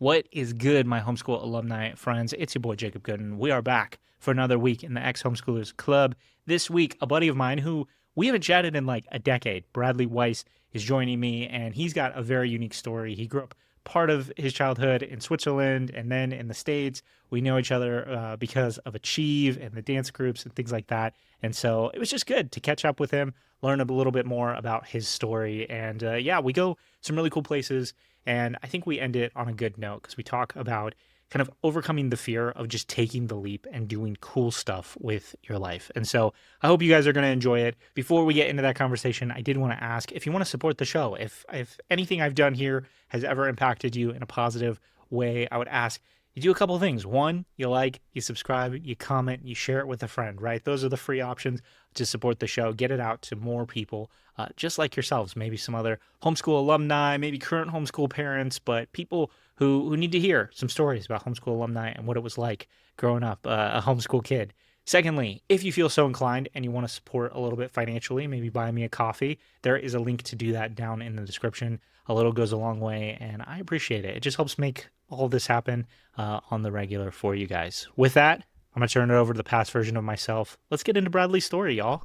What is good, my homeschool alumni friends? It's your boy Jacob Gooden. We are back for another week in the Ex-Homeschoolers Club. This week, a buddy of mine who we haven't chatted in like a decade, Bradley Wyss, is joining me, and he's got a very unique story. He grew up part of his childhood in Switzerland and then in the States. We know each other because of ACHEV and the dance groups and things like that. And so it was just good to catch up with him, learn a little bit more about his story. And yeah, we go some really cool places. And I think we end it on a good note because we talk about kind of overcoming the fear of just taking the leap and doing cool stuff with your life. And so I hope you guys are going to enjoy it. Before we get into that conversation, I did want to ask if you want to support the show, if anything I've done here has ever impacted you in a positive way, I would ask you do a couple of things. One, you like, you subscribe, you comment, you share it with a friend, right? Those are the free options to support the show. Get it out to more people, just like yourselves, maybe some other homeschool alumni, maybe current homeschool parents, but people who need to hear some stories about homeschool alumni and what it was like growing up a homeschool kid. Secondly, if you feel so inclined and you want to support a little bit financially, maybe buy me a coffee, there is a link to do that down in the description. A little goes a long way, and I appreciate it. It just helps make all this happen on the regular for you guys. With that, I'm going to turn it over to the past version of myself. Let's get into Bradley's story, y'all.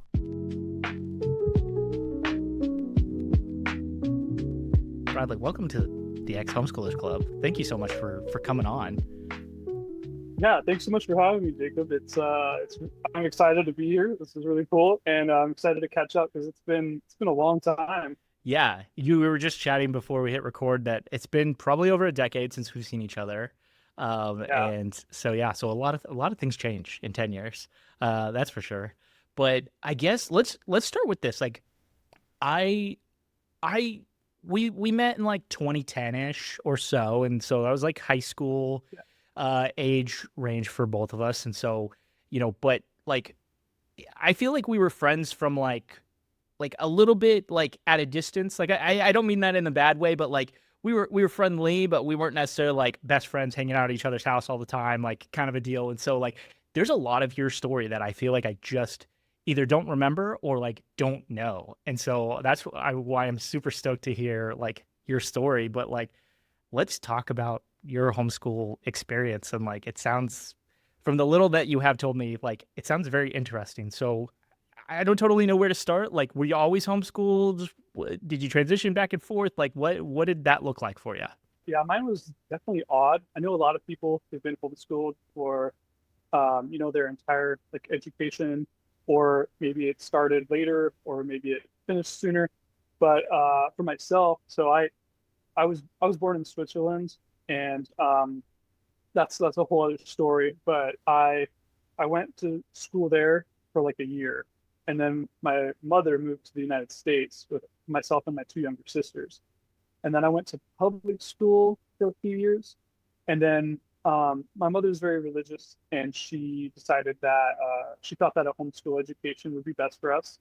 Bradley, welcome to the Ex-Homeschoolers Club. Thank you so much for coming on. Yeah, thanks so much for having me, Jacob. I'm excited to be here. This is really cool, and I'm excited to catch up because it's been a long time. Yeah, we were just chatting before we hit record that it's been probably over a decade since we've seen each other. Yeah, And so yeah, so a lot of things change in 10 years. That's for sure. But I guess let's start with this. Like I I we met in like 2010-ish or so, and so I was like high school yeah, age range for both of us. And so, but like I feel like we were friends from like a little bit like at a distance. Like I don't mean that in a bad way, but like we were friendly, but we weren't necessarily like best friends hanging out at each other's house all the time, like kind of a deal. And so like there's a lot of your story that I feel like I just either don't remember or like don't know. And so that's why I'm super stoked to hear like your story. But like let's talk about your homeschool experience. And like it sounds from the little that you have told me, like it sounds very interesting. So I don't totally know where to start. Like, were you always homeschooled? Did you transition back and forth? Like, what did that look like for you? yeah. Mine was definitely odd. I know a lot of people who've been homeschooled for, their entire like education, or maybe it started later, or maybe it finished sooner. But for myself, I was born in Switzerland, and that's a whole other story. But I went to school there for like a year, and then my mother moved to the United States with myself and my two younger sisters. And then I went to public school for a few years, and then my mother's very religious, and she decided that she thought that a homeschool education would be best for us.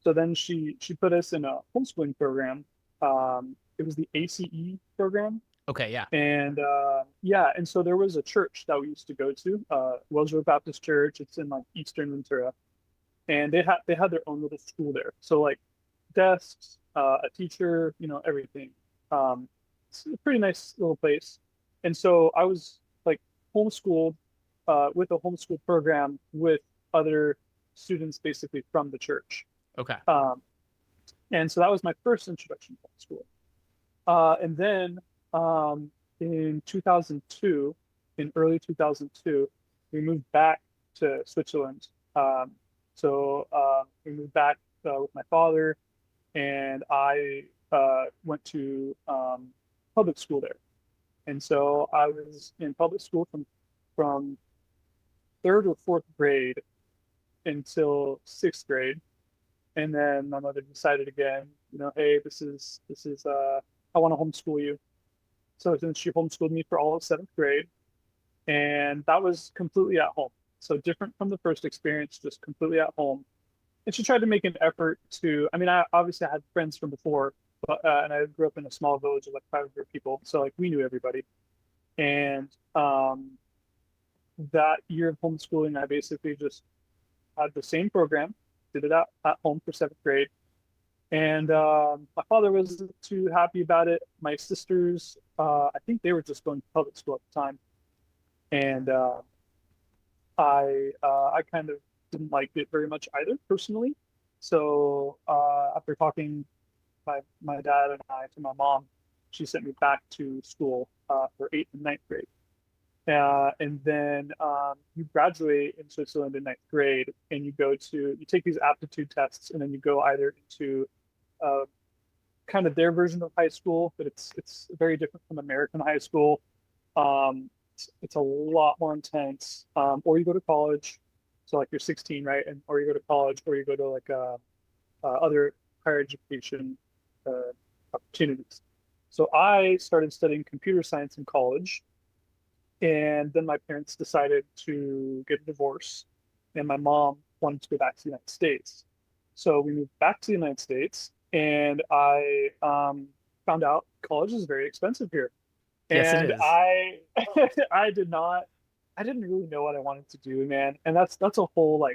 So then she put us in a homeschooling program. It was the ACE program, Okay, yeah. and yeah, and so there was a church that we used to go to, Wellsville Baptist Church. It's in like Eastern Ventura, and they had their own little school there. So like desks, a teacher, everything. It's a pretty nice little place. And so I was like homeschooled with a homeschool program with other students basically from the church. Okay. Um, and so that was my first introduction to homeschool. And then in 2002, in early 2002, we moved back to Switzerland. We moved back with my father, and I went to public school there. And so I was in public school from third or fourth grade until sixth grade. And then my mother decided again, hey, this is I want to homeschool you. So then she homeschooled me for all of seventh grade, and that was completely at home. So different from the first experience, just completely at home. And she tried to make an effort to. I mean, I obviously had friends from before, but and I grew up in a small village of like 500 people, so like we knew everybody. And that year of homeschooling, I basically just had the same program, did it at home for seventh grade. And my father wasn't too happy about it. My sisters I think they were just going to public school at the time, and I kind of didn't like it very much either personally. So after talking my dad and I to my mom, she sent me back to school for eighth and ninth grade. And then you graduate in Switzerland in ninth grade, and you take these aptitude tests, and then you go either into uh, kind of their version of high school, but it's very different from American high school. It's a lot more intense. Or you go to college, so like you're 16, right? And or you go to college, or you go to like other higher education uh, opportunities. So I started studying computer science in college, and then my parents decided to get a divorce, and my mom wanted to go back to the United States. So we moved back to the United States, and I found out college is very expensive here. Yes, it And is. I I didn't really know what I wanted to do, man. And that's a whole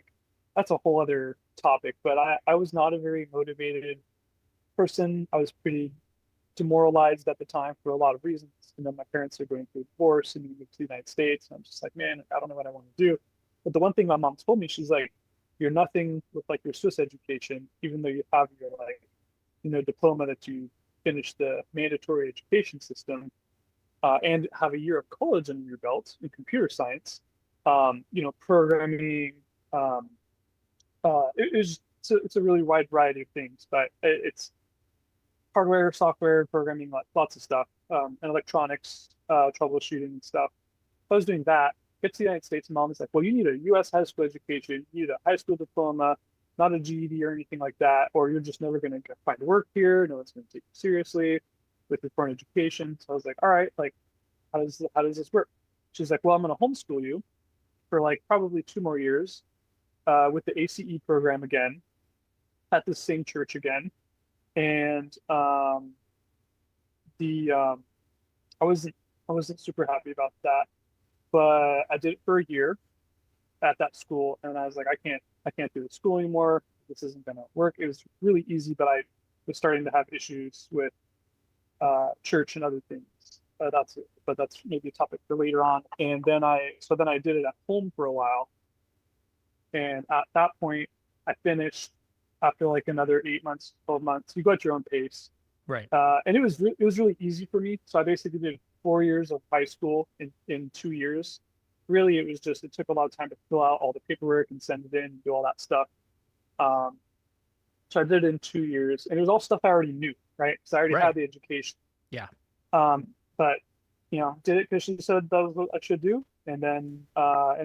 other topic. But I was not a very motivated person. I was pretty demoralized at the time for a lot of reasons. And then my parents are going through a divorce and we moved to the United States. And I'm just like, man, I don't know what I want to do. But the one thing my mom told me, she's like, you're nothing with like your Swiss education, even though you have your like, diploma that you finished the mandatory education system, and have a year of college under your belt in computer science, programming. Um, it's a really wide variety of things, but it's hardware, software, programming, lots of stuff, and electronics, troubleshooting and stuff. I was doing that. Get to the United States, and mom is like, "Well, you need a U.S. high school education. You need a high school diploma, not a GED or anything like that, or you're just never going to find work here. No one's going to take you seriously with your foreign education." So I was like, "All right, like, how does this work?" She's like, "Well, I'm going to homeschool you for like probably 2 more years with the ACE program again at the same church again." And the I wasn't I wasn't super happy about that, but I did it for a year at that school, and I was like, I can't do the school anymore. This isn't gonna work. It was really easy, but I was starting to have issues with church and other things. But that's maybe a topic for later on. And then I did it at home for a while, and at that point, I finished after like another 8 months, 12 months. You go at your own pace, Right. and it was really easy for me. So I basically did 4 years of high school in 2 years. Really, it took a lot of time to fill out all the paperwork and send it in and do all that stuff. Um, so I did it in 2 years, and it was all stuff I already knew, right? Because I already had Right. the education. Yeah. But did it because she said that was what I should do, and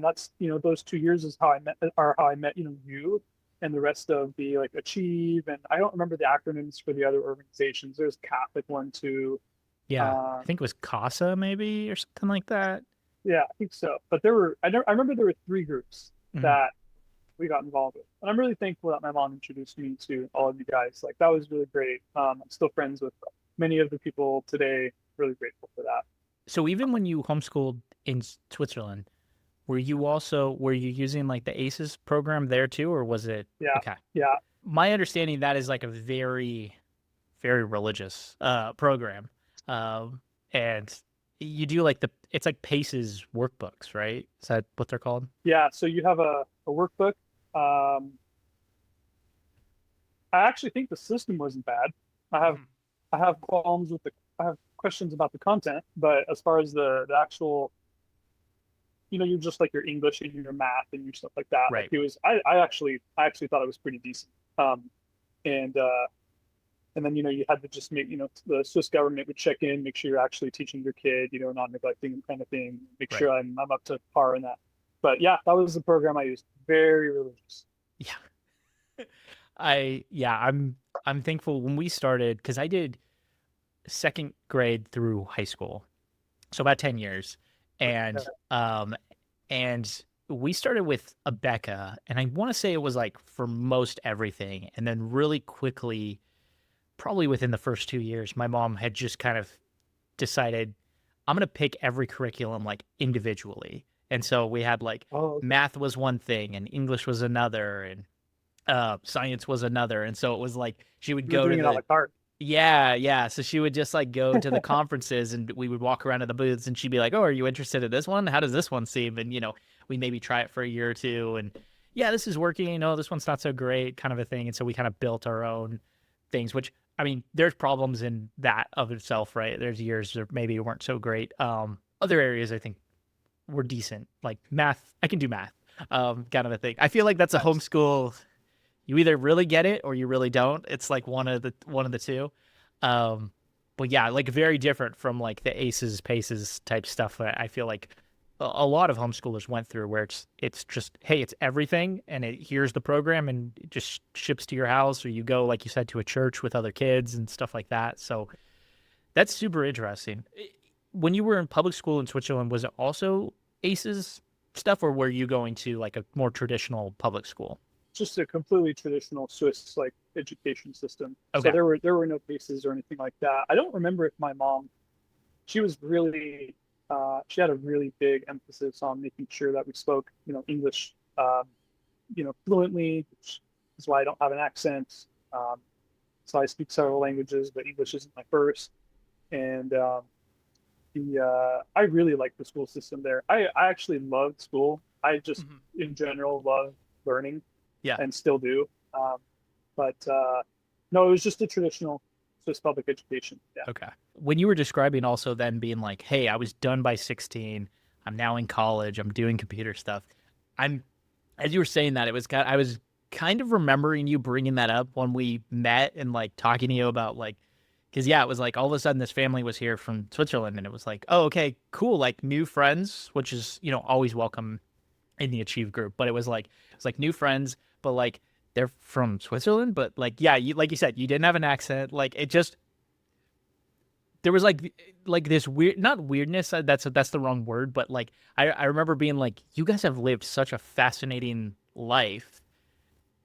that's those 2 years is how I met you and the rest of the like Achieve, and I don't remember the acronyms for the other organizations. There's Catholic one too. Yeah. I Um, think it was CASA maybe or something like that. yeah, I think so. But I remember there were three groups Mhm. that we got involved with, and I'm really thankful that my mom introduced me to all of you guys. Like that was really great. I'm still friends with many of the people today. Really grateful for that. So even when you homeschooled in Switzerland, were you using like the ACEs program there too, or was it Yeah, okay? yeah. My understanding that is like a very, very religious program. Um, and you do like it's like PACE's workbooks, right? Is that what they're called? Yeah, so you have a workbook. Um, I actually think the system wasn't bad. I have Mhm. I have qualms with the I have questions about the content, but as far as the actual, you're just like your English and your math and your stuff like that. Like Right. it was, I actually thought it was pretty decent. And and then you had to just make the Swiss government would check in, make sure you're actually teaching your kid, not neglecting them kind of thing, make Right. sure I'm up to par in that. But yeah, that was the program I used. Very religious. Yeah. I'm thankful when we started because I did second grade through high school, so about 10 years, and um and we started with a Becca, and I want to say it was like for most everything, and then really quickly, probably within the first 2 years, my mom had just kind of decided I'm gonna pick every curriculum like individually, and so we had like Oh, okay. math was one thing, and English was another, and science was another, and so it was like she would You were go to doing it a la the carte. Yeah, yeah. So she would just like go to the conferences and we would walk around to the booths and she'd be like, "Oh, are you interested in this one? How does this one seem?" And we maybe try it for a year or two and yeah, this is working, this one's not so great, kind of a thing. And so we kind of built our own things, which I mean, there's problems in that of itself, right? There's years that maybe weren't so great. Other areas I think were decent, like math. I can do math, kind of a thing. I feel like that's a Nice. homeschool. You either really get it or you really don't. It's like one of the two. Um, but yeah, like very different from like the aces paces type stuff that I feel like a lot of homeschoolers went through, where it's just, hey, it's everything, and here's the program, and it just ships to your house, or you go, like you said, to a church with other kids and stuff like that. So that's super interesting. When you were in public school in Switzerland, was it also aces stuff, or were you going to like a more traditional public school? Just a completely traditional Swiss like education system. So Okay. there were no cases or anything like that. I don't remember if my mom, she was really she had a really big emphasis on making sure that we spoke, English, fluently, which is why I don't have an accent. Um, so I speak several languages, but English isn't my first. And the I really like the school system there. I actually loved school. I just Mhm. in general love learning Yeah. and still do. Um, but no, it was just a traditional Swiss public education. Yeah. Okay. When you were describing also then being like, hey, I was done by 16. I'm now in college. I'm doing computer stuff. I'm, as you were saying that, I was kind of remembering you bringing that up when we met and like talking to you about like, because yeah, it was like all of a sudden this family was here from Switzerland and it was like, oh, okay, cool. Like new friends, which is, always welcome in the Achieve group. But it was like new friends, but like they're from Switzerland. But like, yeah, like you said, you didn't have an accent. Like it just, there was like this weird, not weirdness, that's the wrong word, but like I remember being like, you guys have lived such a fascinating life.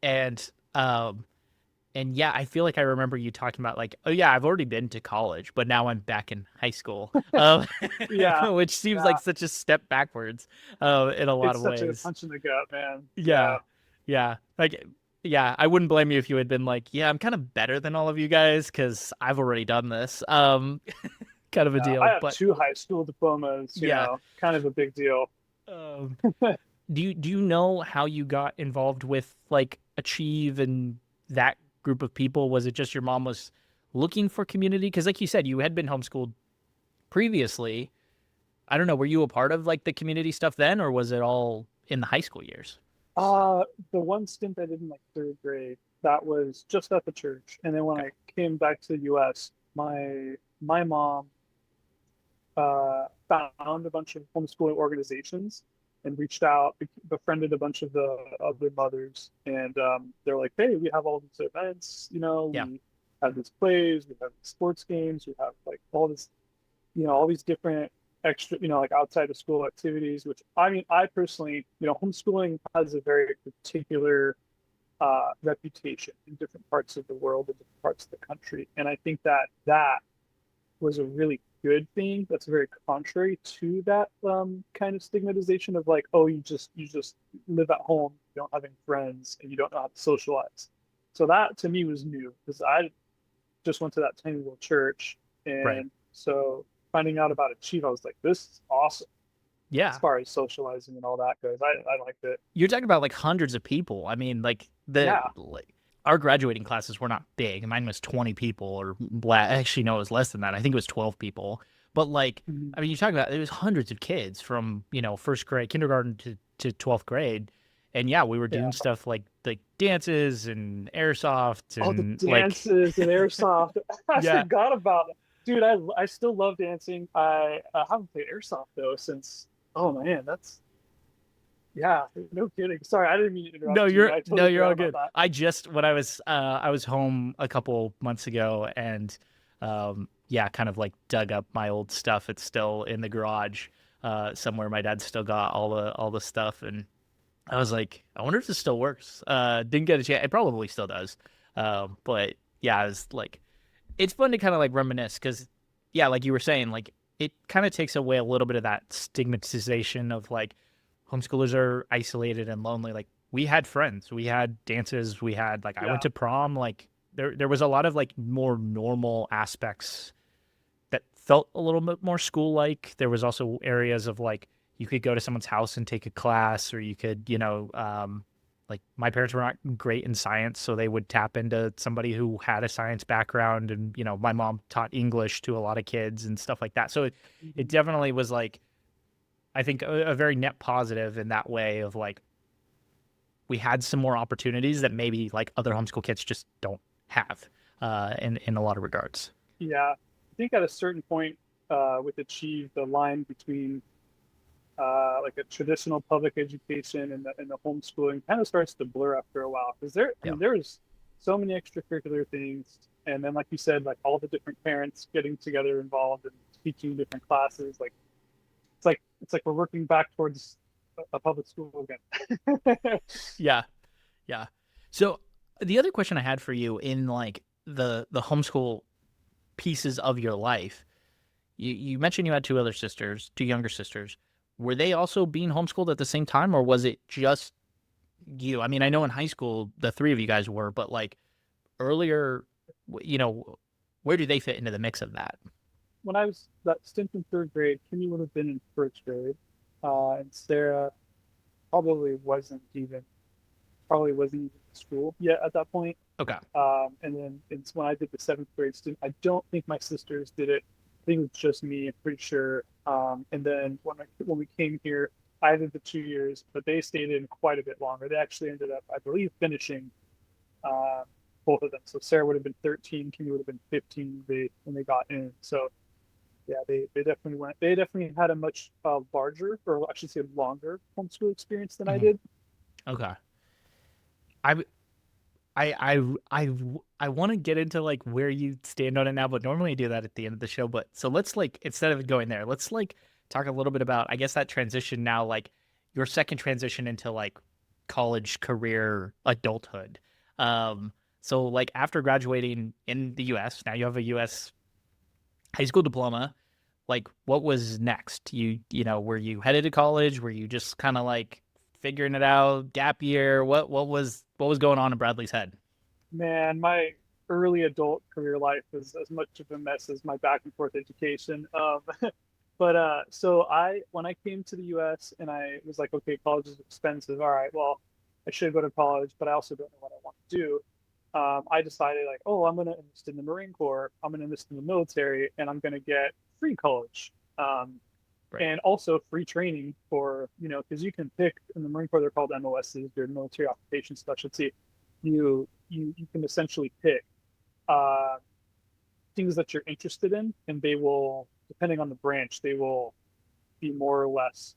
And um and yeah, I feel like I remember you talking about like, oh yeah, I've already been to college, but now I'm back in high school. Yeah. Which seems Yeah. like such a step backwards in a lot It's of such a ways. punch in the gut, man. Yeah. Yeah. Yeah. Like, yeah, I wouldn't blame you if you had been like, yeah, I'm kind of better than all of you guys because I've already done this. Kind of a Yeah. I deal. have But two high school diplomas, yeah. kind of a big deal. Um, do you know how you got involved with like Achieve and that group of people? Was it just your mom was looking for community? Because like you said, you had been homeschooled previously. I don't know, were you a part of like the community stuff then, or was it all in the high school years? Uh, the one stint I did in like third grade, that was just at the church. And then when Okay. I came back to the US, my mom found a bunch of homeschooling organizations and reached out, befriended a bunch of the other mothers, and they're like, "Hey, we have all these events. Yeah. We have these plays, we have sports games, we have like all this, all these different extra, like outside of school activities." Which I mean, I personally, homeschooling has a very particular reputation in different parts of the world, in different parts of the country, and I think that was a really good thing. That's very contrary to that kind of stigmatization of like, oh, you just live at home, you don't have any friends, and you don't know how to socialize. So that to me was new because I just went to that tiny little church, Right. and so finding out about Achieve, I was like, this is awesome as Yeah. far as socializing and all that goes. I liked it. You're talking about like hundreds of people. I mean, like Yeah. our graduating classes were not big. Mine was 20 people, or actually no, it was less than that. I think it was 12 people. But like, Mhm. I mean, you're talking about it was hundreds of kids from first grade, kindergarten to 12th grade, and yeah, we were Yeah. doing stuff like dances and airsoft Oh, the and like dances and airsoft. I yeah. forgot about it. Dude, I still love dancing. I haven't played airsoft though since, oh man, that's, yeah, no kidding. Sorry, I didn't mean to No, interrupt you. I totally you're forgot all about good. that. I just when I was home a couple months ago and yeah, kind of like dug up my old stuff. It's still in the garage somewhere. My dad still got all the stuff and I was like, I wonder if this still works. Didn't get a chance. It probably still does. But yeah, I was like, it's fun to kind of like reminisce because yeah, like you were saying, like it kind of takes away a little bit of that stigmatization of like homeschoolers are isolated and lonely. Like we had friends, we had dances, we had like I went Yeah. to prom. Like there was a lot of like more normal aspects that felt a little bit more school like. There was also areas of like you could go to someone's house and take a class, or you could, like my parents were not great in science, so they would tap into somebody who had a science background, and my mom taught English to a lot of kids and stuff like that. So it definitely was like, I think a very net positive in that way of like we had some more opportunities that maybe like other homeschool kids just don't have in a lot of regards. Yeah, I think at a certain point with ACHEV, the line between like a traditional public education and the homeschooling kind of starts to blur after a while, because I mean, there's so many extracurricular things, and then like you said, like all the different parents getting together involved and teaching different classes. Like it's like we're working back towards a public school again. Yeah. Yeah. So the other question I had for you in like the homeschool pieces of your life, you mentioned you had two younger sisters. Were they also being homeschooled at the same time, or was it just you? I mean, I know in high school the three of you guys were, but like earlier, where do they fit into the mix of that? When I was that stint in third grade, Kimmy would have been in first grade, and Sarah probably wasn't even in school yet at that point. Okay. And then it's when I did the seventh grade stint. I don't think my sisters did it. I think it was just me. I'm pretty sure. And then when we came here, I did the 2 years, but they stayed in quite a bit longer. They actually ended up, I believe, finishing both of them. So Sarah would have been 13, Kimmy would have been 15 when they got in. So yeah, they definitely went. They definitely had a much larger, or I should say, longer homeschool experience than I did. Okay. I want to get into like where you stand on it now, but normally I do that at the end of the show. But so let's like, instead of going there, let's like talk a little bit about, I guess, that transition now, like your second transition into like college, career, adulthood. So like after graduating in the US, now you have a US high school diploma. Like what was next? Were you headed to college? Were you just kind of like figuring it out, gap year? What was going on in Bradley's head? Man, my early adult career life was as much of a mess as my back and forth education. But so when I came to the U.S. and I was like, okay, college is expensive. All right, well, I should go to college, but I also don't know what I want to do. I decided like, oh, I'm going to enlist in the Marine Corps. I'm going to enlist in the military, and I'm going to get free college. Right. And also free training for, because you can pick in the Marine Corps, they're called MOSs, they're military occupation specialty. You can essentially pick things that you're interested in, and they will, depending on the branch, they will be more or less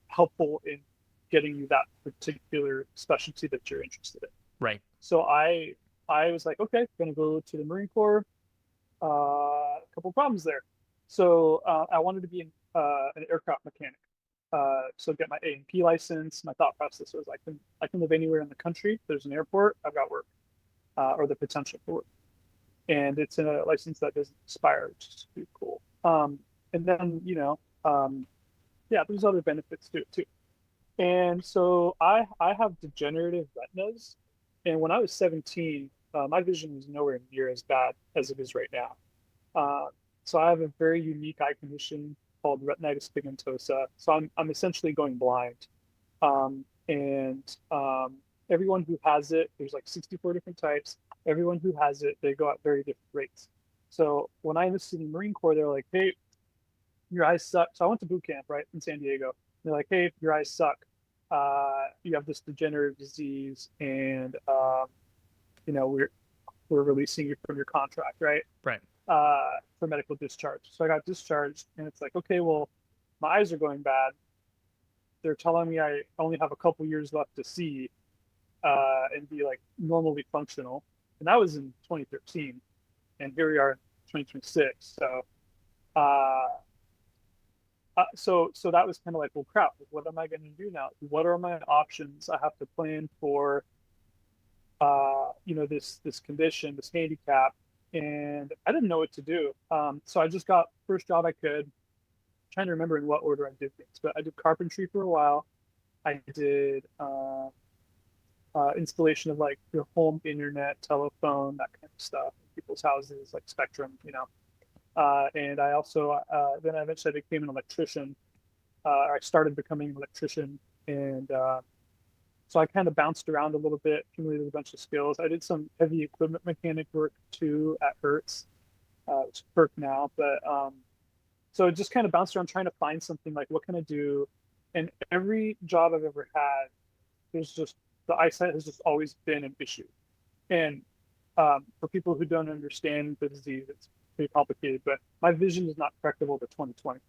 helpful in getting you that particular specialty that you're interested in. Right. So I was like, okay, gonna go to the Marine Corps. A couple problems there. So I wanted to be an aircraft mechanic. So get my A&P license. My thought process was I can live anywhere in the country. There's an airport. I've got work, or the potential for work, and it's in a license that doesn't expire, which is pretty cool. And then yeah, there's other benefits to it too. And so I have degenerative retinas, and when I was 17, my vision was nowhere near as bad as it is right now. So I have a very unique eye condition called retinitis pigmentosa. So I'm essentially going blind. And everyone who has it, there's like 64 different types. Everyone who has it, they go at very different rates. So when I enlisted in the Marine Corps, they're like, hey, your eyes suck. So I went to boot camp, right, in San Diego. They're like, hey, your eyes suck. You have this degenerative disease, and we're releasing you from your contract, right? Right. For medical discharge. So I got discharged, and it's like, okay, well, my eyes are going bad. They're telling me I only have a couple years left to see and be like normally functional. And that was in 2013, and here we are in 2026. So that was kind of like, well, crap. What am I going to do now? What are my options? I have to plan for this condition, this handicap, and I didn't know what to do. So I just got first job I could. I'm trying to remember in what order I did things, but I did carpentry for a while. I did installation of like your home internet, telephone, that kind of stuff, people's houses, like Spectrum, and I also then eventually I became an electrician. I started becoming an electrician, and so I kind of bounced around a little bit, accumulated a bunch of skills. I did some heavy equipment mechanic work too at Hertz. It's Herc now, but so it just kind of bounced around trying to find something like what can I do. And every job I've ever had, there's just the eyesight has just always been an issue. And for people who don't understand the disease, it's pretty complicated. But my vision is not correctable to 2020.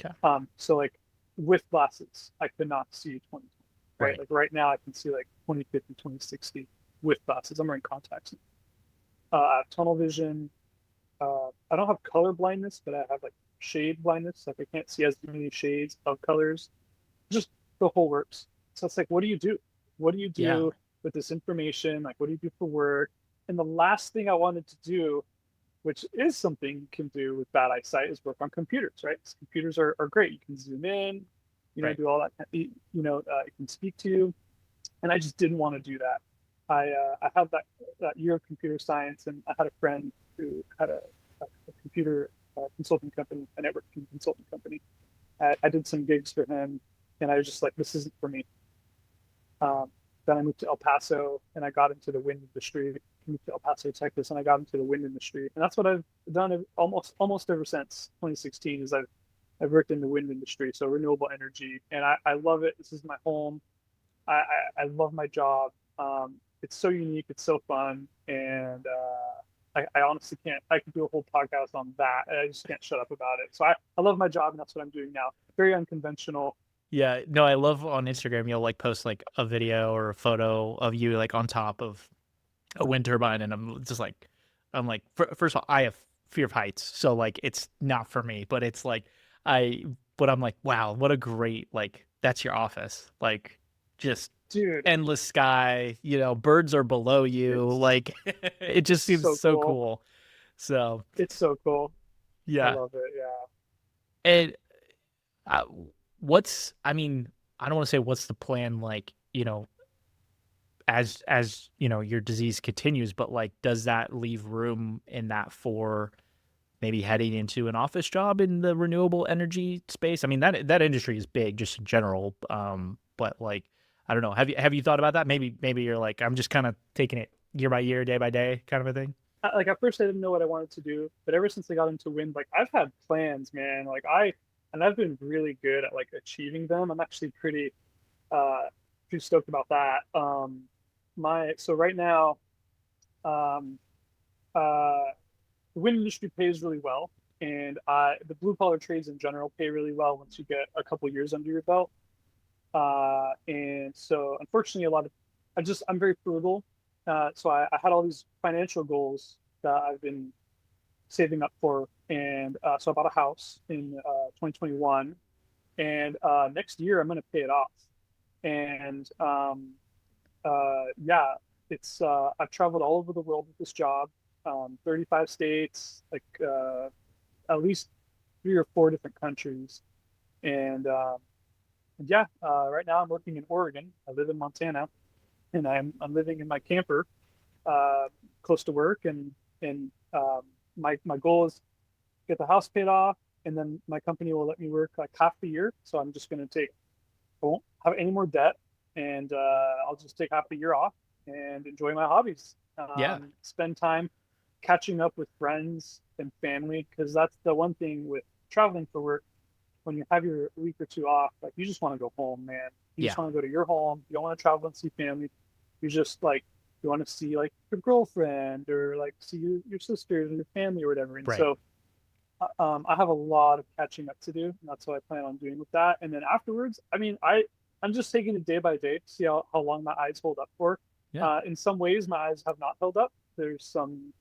Okay. So like with glasses, I could not see 2020. Right? Right. Like right now, I can see like 2050, 2060 with glasses. I'm wearing contacts. I have tunnel vision. I don't have color blindness, but I have like shade blindness. Like I can't see as many shades of colors. Just the whole works. So it's like, what do you do? What do you do Yeah. with this information? Like, what do you do for work? And the last thing I wanted to do, which is something you can do with bad eyesight, is work on computers, right? So computers are great. You can zoom in, Right. do all that. It can speak to you. And I just didn't want to do that. I had that year of computer science, and I had a friend who had a computer consulting company, a networking consulting company. I did some gigs for him, and I was just like, this isn't for me. Then I moved to El Paso, and I got into the wind industry. I moved to El Paso, Texas, and I got into the wind industry, and that's what I've done almost ever since 2016. Is I've worked in the wind industry, so renewable energy, and I love it. This is my home. I love my job. It's so unique. It's so fun, and I honestly can't. I could do a whole podcast on that. I just can't shut up about it. So I love my job, and that's what I'm doing now. Very unconventional. Yeah, no, I love on Instagram you'll like post like a video or a photo of you like on top of a wind turbine, and I'm like, first of all, I have fear of heights, so like it's not for me, but it's like but I'm like, wow, what a great, like, that's your office, like, just Dude, endless sky, birds are below you, it's like, it just seems so so cool. cool. So It's so cool. I yeah, love it. Yeah. and uh, I mean, I don't want to say what's the plan, like, as your disease continues, but like does that leave room in that for maybe heading into an office job in the renewable energy space? I mean, that industry is big just in general, but like, I don't know, have you thought about that? Maybe you're like, I'm just kind of taking it year by year, day by day kind of a thing. Like at first I didn't know what I wanted to do, but ever since I got into wind, like I've had plans, man. And I've been really good at like achieving them. I'm actually uh pretty stoked about that. My so right now, um uh the wind industry pays really well, and the blue collar trades in general pay really well once you get a couple years under your belt. And so unfortunately I'm very frugal. So I had all these financial goals that I've been saving up for, and so I bought a house in 2021, and next year I'm going to pay it off. And yeah, it's I've traveled all over the world with this job, 35 states, like at least 3 or 4 different countries, and yeah, right now I'm working in Oregon. I live in Montana, and I'm living in my camper, uh, close to work, and my goal is get the house paid off, and then my company will let me work like half the year. So I'm just going to I won't have any more debt, and I'll just take half the year off and enjoy my hobbies. Yeah. Spend time catching up with friends and family, because that's the one thing with traveling for work. When you have your week or two off, like you just want to go home, man. You Yeah. just want to go to your home. You don't want to travel and see family. You just like you want to see like your girlfriend, or like see your sisters and your family or whatever. And Right. so I have a lot of catching up to do, and that's what I plan on doing with that. And then afterwards, I mean, I'm just taking it day by day to see how long my eyes hold up for. Yeah. In some ways, my eyes have not held up. There's some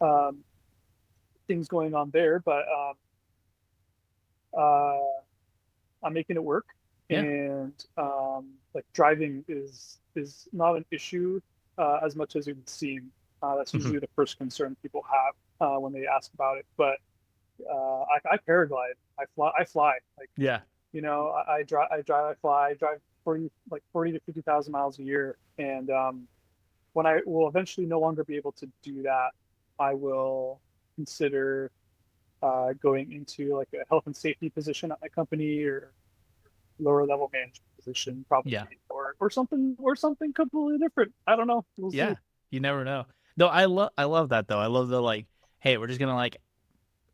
um, things going on there, but uh, I'm making it work. Yeah. And like driving is not an issue as much as it would seem. That's Mhm. usually the first concern people have when they ask about it. But I paraglide, I fly. Like Yeah. I drive, I fly, I drive 40 to 50,000 miles a year. And when I will eventually no longer be able to do that, I will consider going into like a health and safety position at my company, or lower level management position, probably, Yeah. or something completely different. I don't know. We'll Yeah. see. You never know. No, I love that though. I love the like, hey, we're just gonna like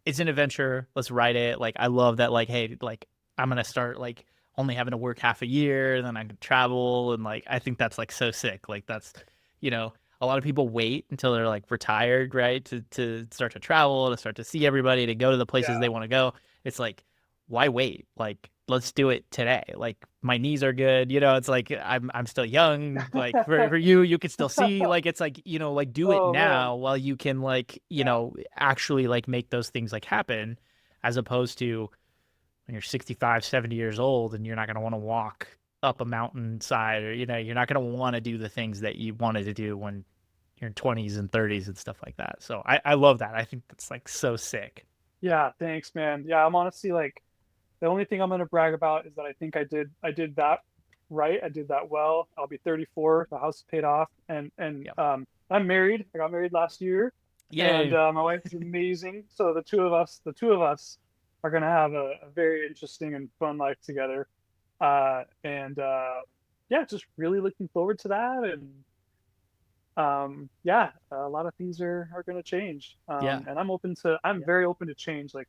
it's an adventure. Let's write it. Like I love that. Like hey, like I'm gonna start like only having to work half a year, then I can travel, and like I think that's like so sick. Like that's, you know, a lot of people wait until they're like retired, right, to start to travel, to start to see everybody, to go to the places Yeah. they want to go. It's like, why wait? Like let's do it today. Like my knees are good, you know. It's like I'm still young. Like for you, you can still see. Like it's like, you know, like do it Oh man. now while you can like, you Yeah. know, actually like make those things like happen, as opposed to when you're 65, 70 years old and you're not going to want to walk up a mountainside, or, you know, you're not going to want to do the things that you wanted to do when you're in 20s and 30s and stuff like that. So I love that. I think that's like so sick. Yeah. Thanks, man. Yeah. I'm honestly like, the only thing I'm gonna brag about is that I think I did that right. I did that well. I'll be 34. The house is paid off, and Yeah. I'm married. I got married last year, and Yay. my wife is amazing. So the two of us are gonna have a very interesting and fun life together. And yeah, just really looking forward to that. And yeah, a lot of things are going to change. Yeah. And I'm very open to change. Like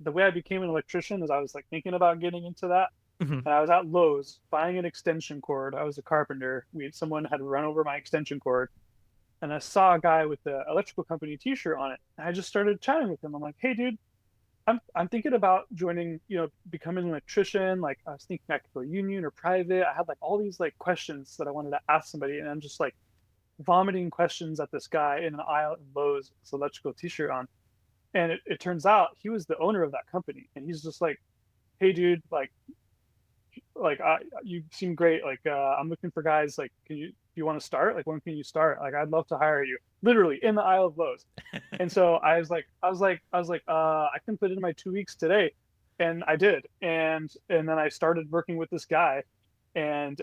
the way I became an electrician is I was like thinking about getting into that. Mhm. And I was at Lowe's buying an extension cord. I was a carpenter. Someone had run over my extension cord, and I saw a guy with the electrical company T-shirt on it. And I just started chatting with him. I'm like, "Hey, dude, I'm thinking about joining, becoming an electrician. Like I was thinking I could go union or private. I had like all these like questions that I wanted to ask somebody, and I'm just like vomiting questions at this guy in an aisle in Lowe's with this electrical T-shirt on. And it turns out he was the owner of that company, and he's just like, "Hey, dude, you seem great. Like, I'm looking for guys. Like, do you want to start? Like, when can you start? Like, I'd love to hire you." Literally in the aisle of Lowe's. And so I can put in my 2 weeks today, and I did. And then I started working with this guy, and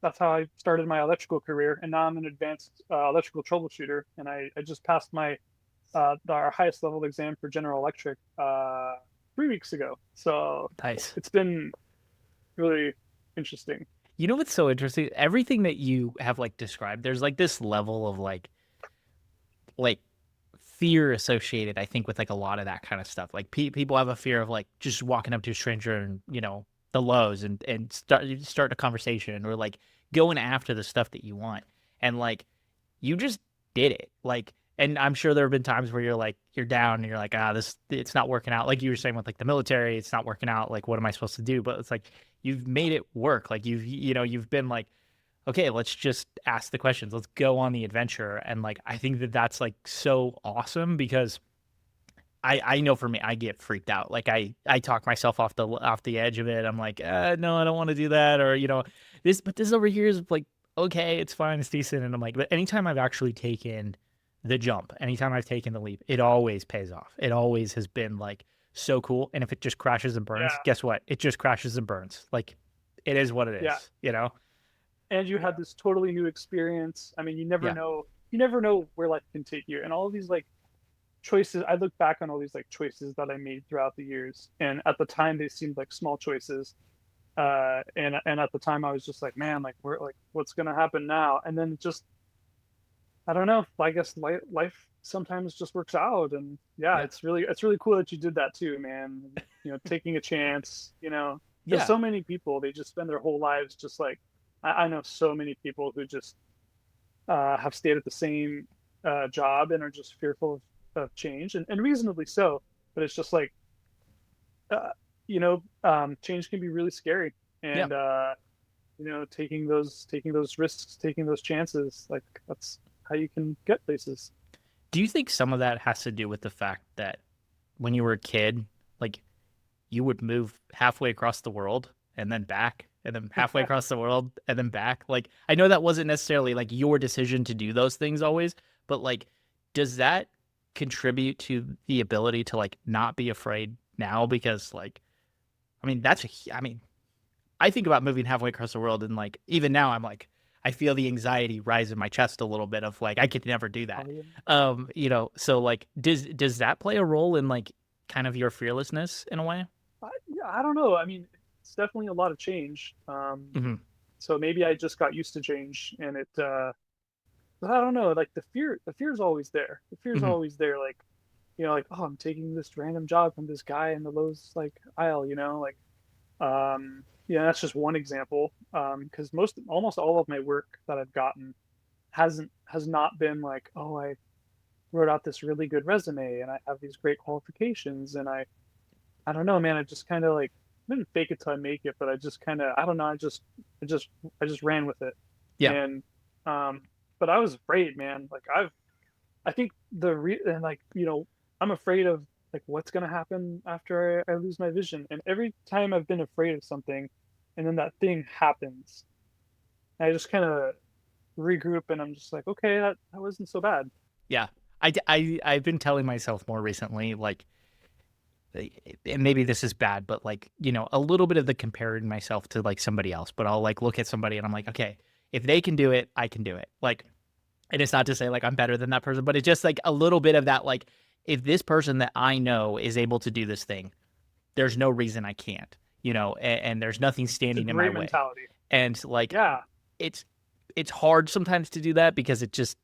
that's how I started my electrical career. And now I'm an advanced electrical troubleshooter, and I just passed our highest level exam for General Electric 3 weeks ago. So Nice. it's been really interesting. You know what's so interesting? Everything that you have like described, there's like this level of like fear associated, I think, with like a lot of that kind of stuff. Like people have a fear of like just walking up to a stranger and, you know, the lows and start a conversation, or like going after the stuff that you want. And like you just did it. Like, and I'm sure there have been times where you're down and you're like, it's not working out. Like you were saying with like the military, it's not working out. Like, what am I supposed to do? But it's like you've made it work. Like you've been like, okay, let's just ask the questions. Let's go on the adventure. And like I think that that's like so awesome, because I know for me, I get freaked out. Like I talk myself off the edge of it. I'm like, no, I don't want to do that, or but this over here is like, okay, it's fine, it's decent. And I'm like, but anytime I've actually taken the jump, anytime I've taken the leap, it always pays off. It always has been like so cool. And if it just crashes and burns, Yeah, guess what? It just crashes and burns. Like it is what it yeah. is, you know? And you had this totally new experience. I mean, Yeah. you never know where life can take you. And all of these like choices, I look back on all these like choices that I made throughout the years, and at the time they seemed like small choices. And at the time I was just like, man, like what's gonna happen now? And then just, I don't know. I guess life sometimes just works out, and yeah, Yeah. it's really cool that you did that too, man. Taking a chance. Because Yeah. so many people, they just spend their whole lives just like, I know so many people who just have stayed at the same job and are just fearful of change, and reasonably so. But it's just like, change can be really scary, Yeah. and taking those risks, taking those chances, like that's how you can get places. Do you think some of that has to do with the fact that when you were a kid, like you would move halfway across the world and then back, and then halfway across the world and then back? Like, I know that wasn't necessarily like your decision to do those things always, but like, does that contribute to the ability to like not be afraid now because like, I mean, I think about moving halfway across the world and like, even now I'm like, I feel the anxiety rise in my chest a little bit of like, I could never do that. So like, does that play a role in like kind of your fearlessness in a way? Yeah, I don't know. I mean, it's definitely a lot of change. Hmm. So maybe I just got used to change, and but I don't know. Like the fear is always there. The fear is Hmm. always there. Like, like, oh, I'm taking this random job from this guy in the Lowe's like aisle. Like, yeah, that's just one example. Because almost all of my work that I've gotten has not been like, oh, I wrote out this really good resume and I have these great qualifications and I don't know, man. I just kind of like didn't fake it till I make it, but I just kind of I don't know. I just I just ran with it, Yeah. and um, but I was afraid, man. Like I think and like I'm afraid of like what's gonna happen after I lose my vision, and every time I've been afraid of something, and then that thing happens, I just kind of regroup and I'm just like, okay, that wasn't so bad. Yeah. I've been telling myself more recently, like, and maybe this is bad, but like, a little bit of the comparing myself to like somebody else, but I'll like look at somebody and I'm like, okay, if they can do it, I can do it. Like, and it's not to say like I'm better than that person, but it's just like a little bit of that, like, if this person that I know is able to do this thing, there's no reason I can't, and there's nothing It's a standing in my great way. mentality. And like, Yeah, it's, it's hard sometimes to do that because it just,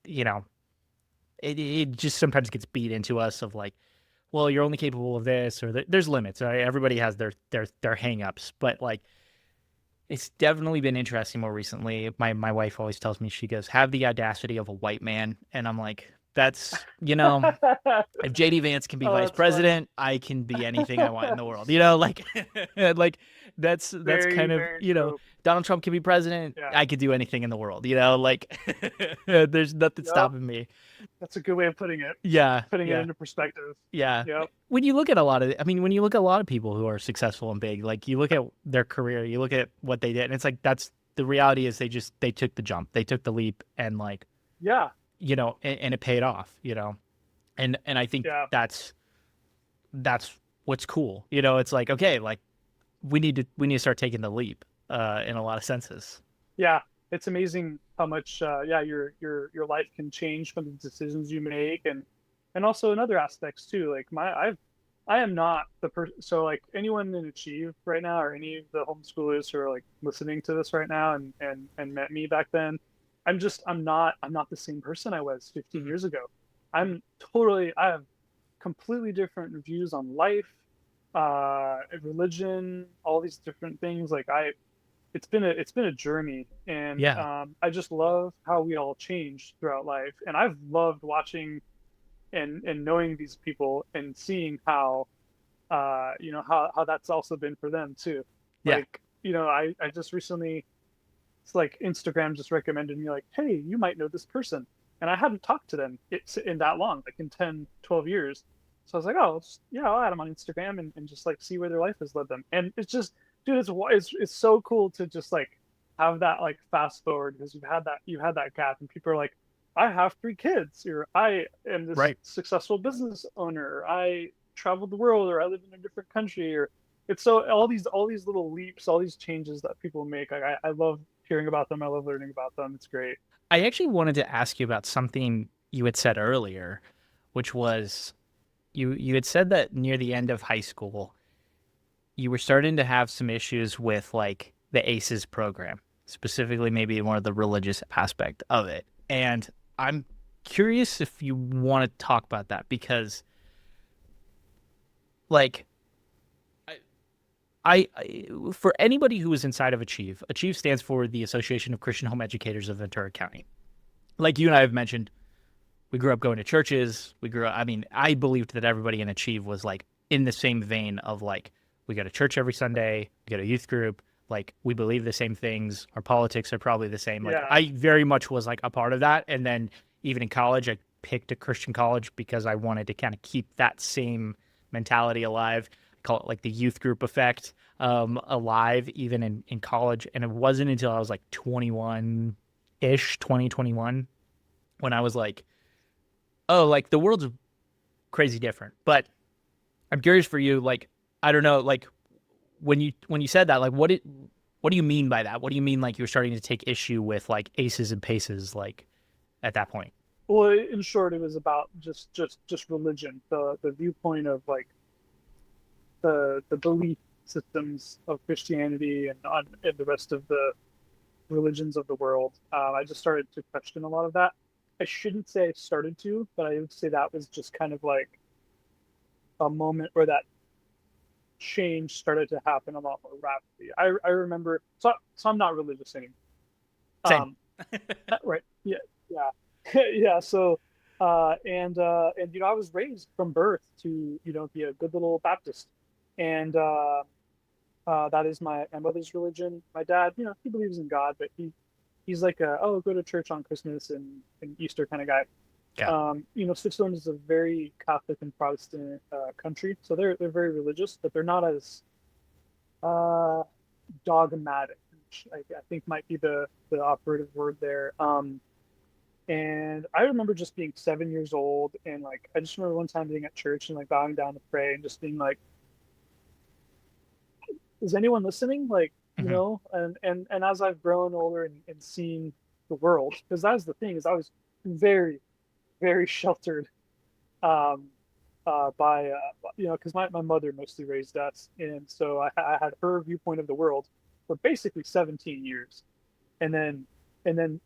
it just sometimes gets beat into us of like, well, you're only capable of this, or there's limits. Right? Everybody has their hangups, but like it's definitely been interesting more recently. My wife always tells me, she goes, "Have the audacity of a white man," and I'm like, that's if JD Vance can be oh, vice that's funny. president, I can be anything I want in the world. Like, like that's Very, kind of very true. Donald Trump can be president, Yeah. I could do anything in the world. Like, there's nothing Yep. stopping me. That's a good way of putting it. Yeah, Putting it yeah. into perspective. Yeah. Yep. When you look at a lot of, I mean, when you look at a lot of people who are successful and big, like you look at their career, you look at what they did, and it's like that's the reality is they took the jump, they took the leap, and like Yeah. and it paid off, and I think Yeah. that's what's cool, It's like okay, like we need to start taking the leap, in a lot of senses. Yeah. It's amazing how much yeah, your life can change from the decisions you make, and also in other aspects too. Like I am not the person. So like anyone in Achieve right now, or any of the homeschoolers who are like listening to this right now and met me back then, I'm not the same person I was 15 Hmm. years ago. I have completely different views on life, religion, all these different things. Like it's been a journey, and Yeah, I just love how we all change throughout life, and I've loved watching and knowing these people and seeing how how that's also been for them too. yeah, Like I just recently, it's like Instagram just recommended me like, hey, you might know this person, and I hadn't talked to them in that long, like in 10, 12 years. So I was like, oh, yeah, I'll add them on Instagram and just like see where their life has led them. And it's just, dude, it's so cool to just like have that like fast forward, because you've had that gap, and people are like, I have 3 kids, or I am this right. successful business owner, or I traveled the world, or I live in a different country, or it's so all these little leaps, all these changes that people make. Like I love hearing about them. I love learning about them. It's great. I actually wanted to ask you about something you had said earlier, which was you had said that near the end of high school you were starting to have some issues with like the ACEs program, specifically maybe more of the religious aspect of it. And I'm curious if you want to talk about that because like for anybody who is inside of Achieve stands for the Association of Christian Home Educators of Ventura County. Like you and I have mentioned, we grew up going to churches. I mean, I believed that everybody in Achieve was like in the same vein of like, we go to church every Sunday, we go to youth group, like we believe the same things. Our politics are probably the same. Like Yeah. I very much was like a part of that. And then even in college, I picked a Christian college because I wanted to kind of keep that same mentality alive. I call it like the youth group effect, alive even in college. And it wasn't until I was like 21-ish, 2021, when I was like, oh, like the world's crazy different. But I'm curious for you, like, I don't know, like when you said that, like what do you mean by that? What do you mean like you're starting to take issue with like aces and paces like at that point? Well, in short, it was about just religion, the viewpoint of like the belief systems of Christianity and the rest of the religions of the world. I just started to question a lot of that. I shouldn't say I started to, but I would say that was just kind of like a moment where that change started to happen a lot more rapidly. I remember, so I'm not religious anymore. Same. Um, right. Yeah. Yeah. Yeah. So, and I was raised from birth to be a good little Baptist, and that is my mother's religion. My dad, he believes in God, but he's like go to church on Christmas and Easter kind of guy. Yeah. Switzerland is a very Catholic and Protestant country, so they're very religious, but they're not as dogmatic, which I think might be the operative word there. And I remember just being 7 years old, and like I just remember one time being at church and like bowing down to pray and just being like, "Is anyone listening?" Like, Mhm. and as I've grown older and seen the world, because that's the thing is I was very, very sheltered um, by because my mother mostly raised us, and so I had her viewpoint of the world for basically 17 years, and then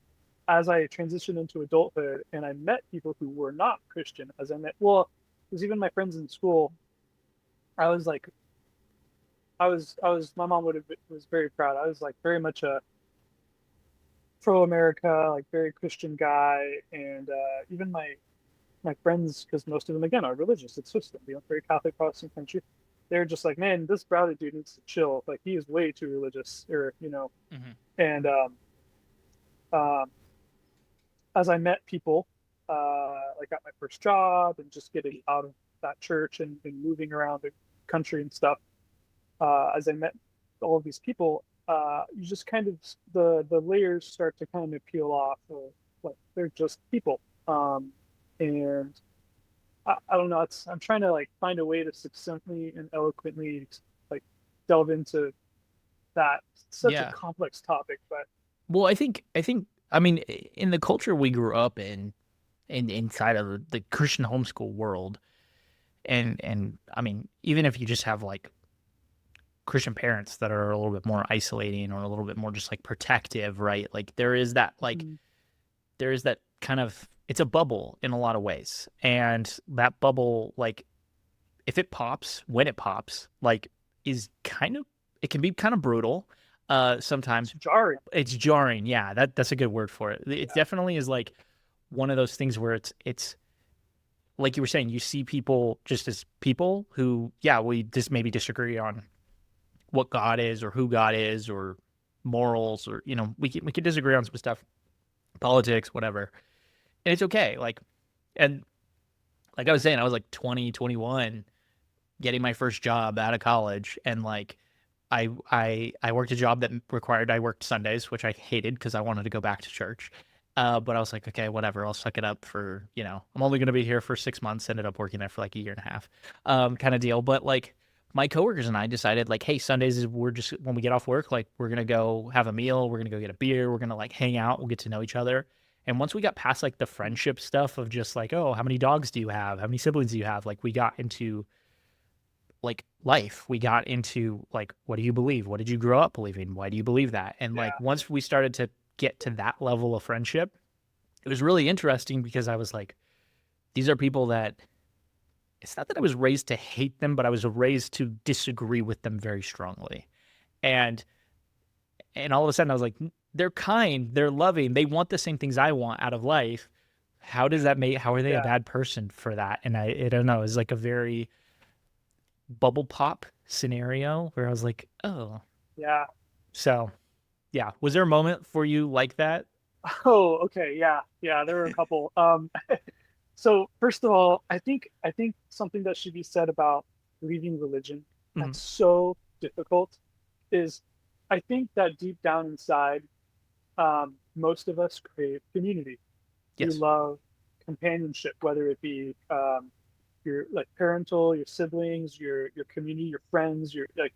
as I transitioned into adulthood and I met people who were not Christian, as I met, well, because even my friends in school, I was like, my mom was very proud. I was like very much a pro America, like very Christian guy, and even my friends, because most of them again are religious. It's Switzerland, very Catholic Protestant country. They're just like, man, this Browder dude needs to chill. Like he is way too religious, or. Mhm. And um, as I met people, like at my first job and just getting out of that church and moving around the country and stuff, as I met all of these people, you just kind of the layers start to kind of peel off. Of, like they're just people, and I don't know. I'm trying to like find a way to succinctly and eloquently like delve into that. It's such a Yeah. complex topic, but Well, I mean, in the culture we grew up in inside of the Christian homeschool world, and I mean, even if you just have like Christian parents that are a little bit more isolating or a little bit more just like protective, right? Like there is that kind of it's a bubble in a lot of ways. And that bubble, like if it pops, when it pops, like is kind of it can be kind of brutal. it's Sometimes jarring. it's jarring. Yeah, that's a good word for it. It Yeah. definitely is like one of those things where it's like you were saying, you see people just as people who, yeah, we just maybe disagree on what God is or who God is or morals or we can disagree on some stuff, politics, whatever, and it's okay. And like I was saying, I was like 20, 21, getting my first job out of college, and like I worked a job that required I worked Sundays, which I hated because I wanted to go back to church. But I was like, okay, whatever. I'll suck it up for, I'm only going to be here for 6 months. Ended up working there for like a year and a half, kind of deal. But like my coworkers and I decided like, hey, Sundays is we're just when we get off work, like we're gonna go have a meal, we're gonna go get a beer, we're gonna like hang out, we'll get to know each other. And once we got past like the friendship stuff of just like, oh, how many dogs do you have? How many siblings do you have? Like we got into like life. We got into like, what do you believe? What did you grow up believing? Why do you believe that? And Yeah. like once we started to get to that level of friendship, it was really interesting because I was like, these are people that it's not that I was raised to hate them, but I was raised to disagree with them very strongly. And all of a sudden I was like, they're kind, they're loving, they want the same things I want out of life. How are they a Yeah. bad person for that? And I don't know, it's like a very bubble pop scenario where I was like, oh. Yeah. So yeah. Was there a moment for you like that? Oh, okay. Yeah. Yeah. There were a couple. So first of all, I think something that should be said about leaving religion Mhm. that's so difficult is I think that deep down inside, most of us crave community. We Yes. love companionship, whether it be your like parental, your siblings, your community, your friends, your like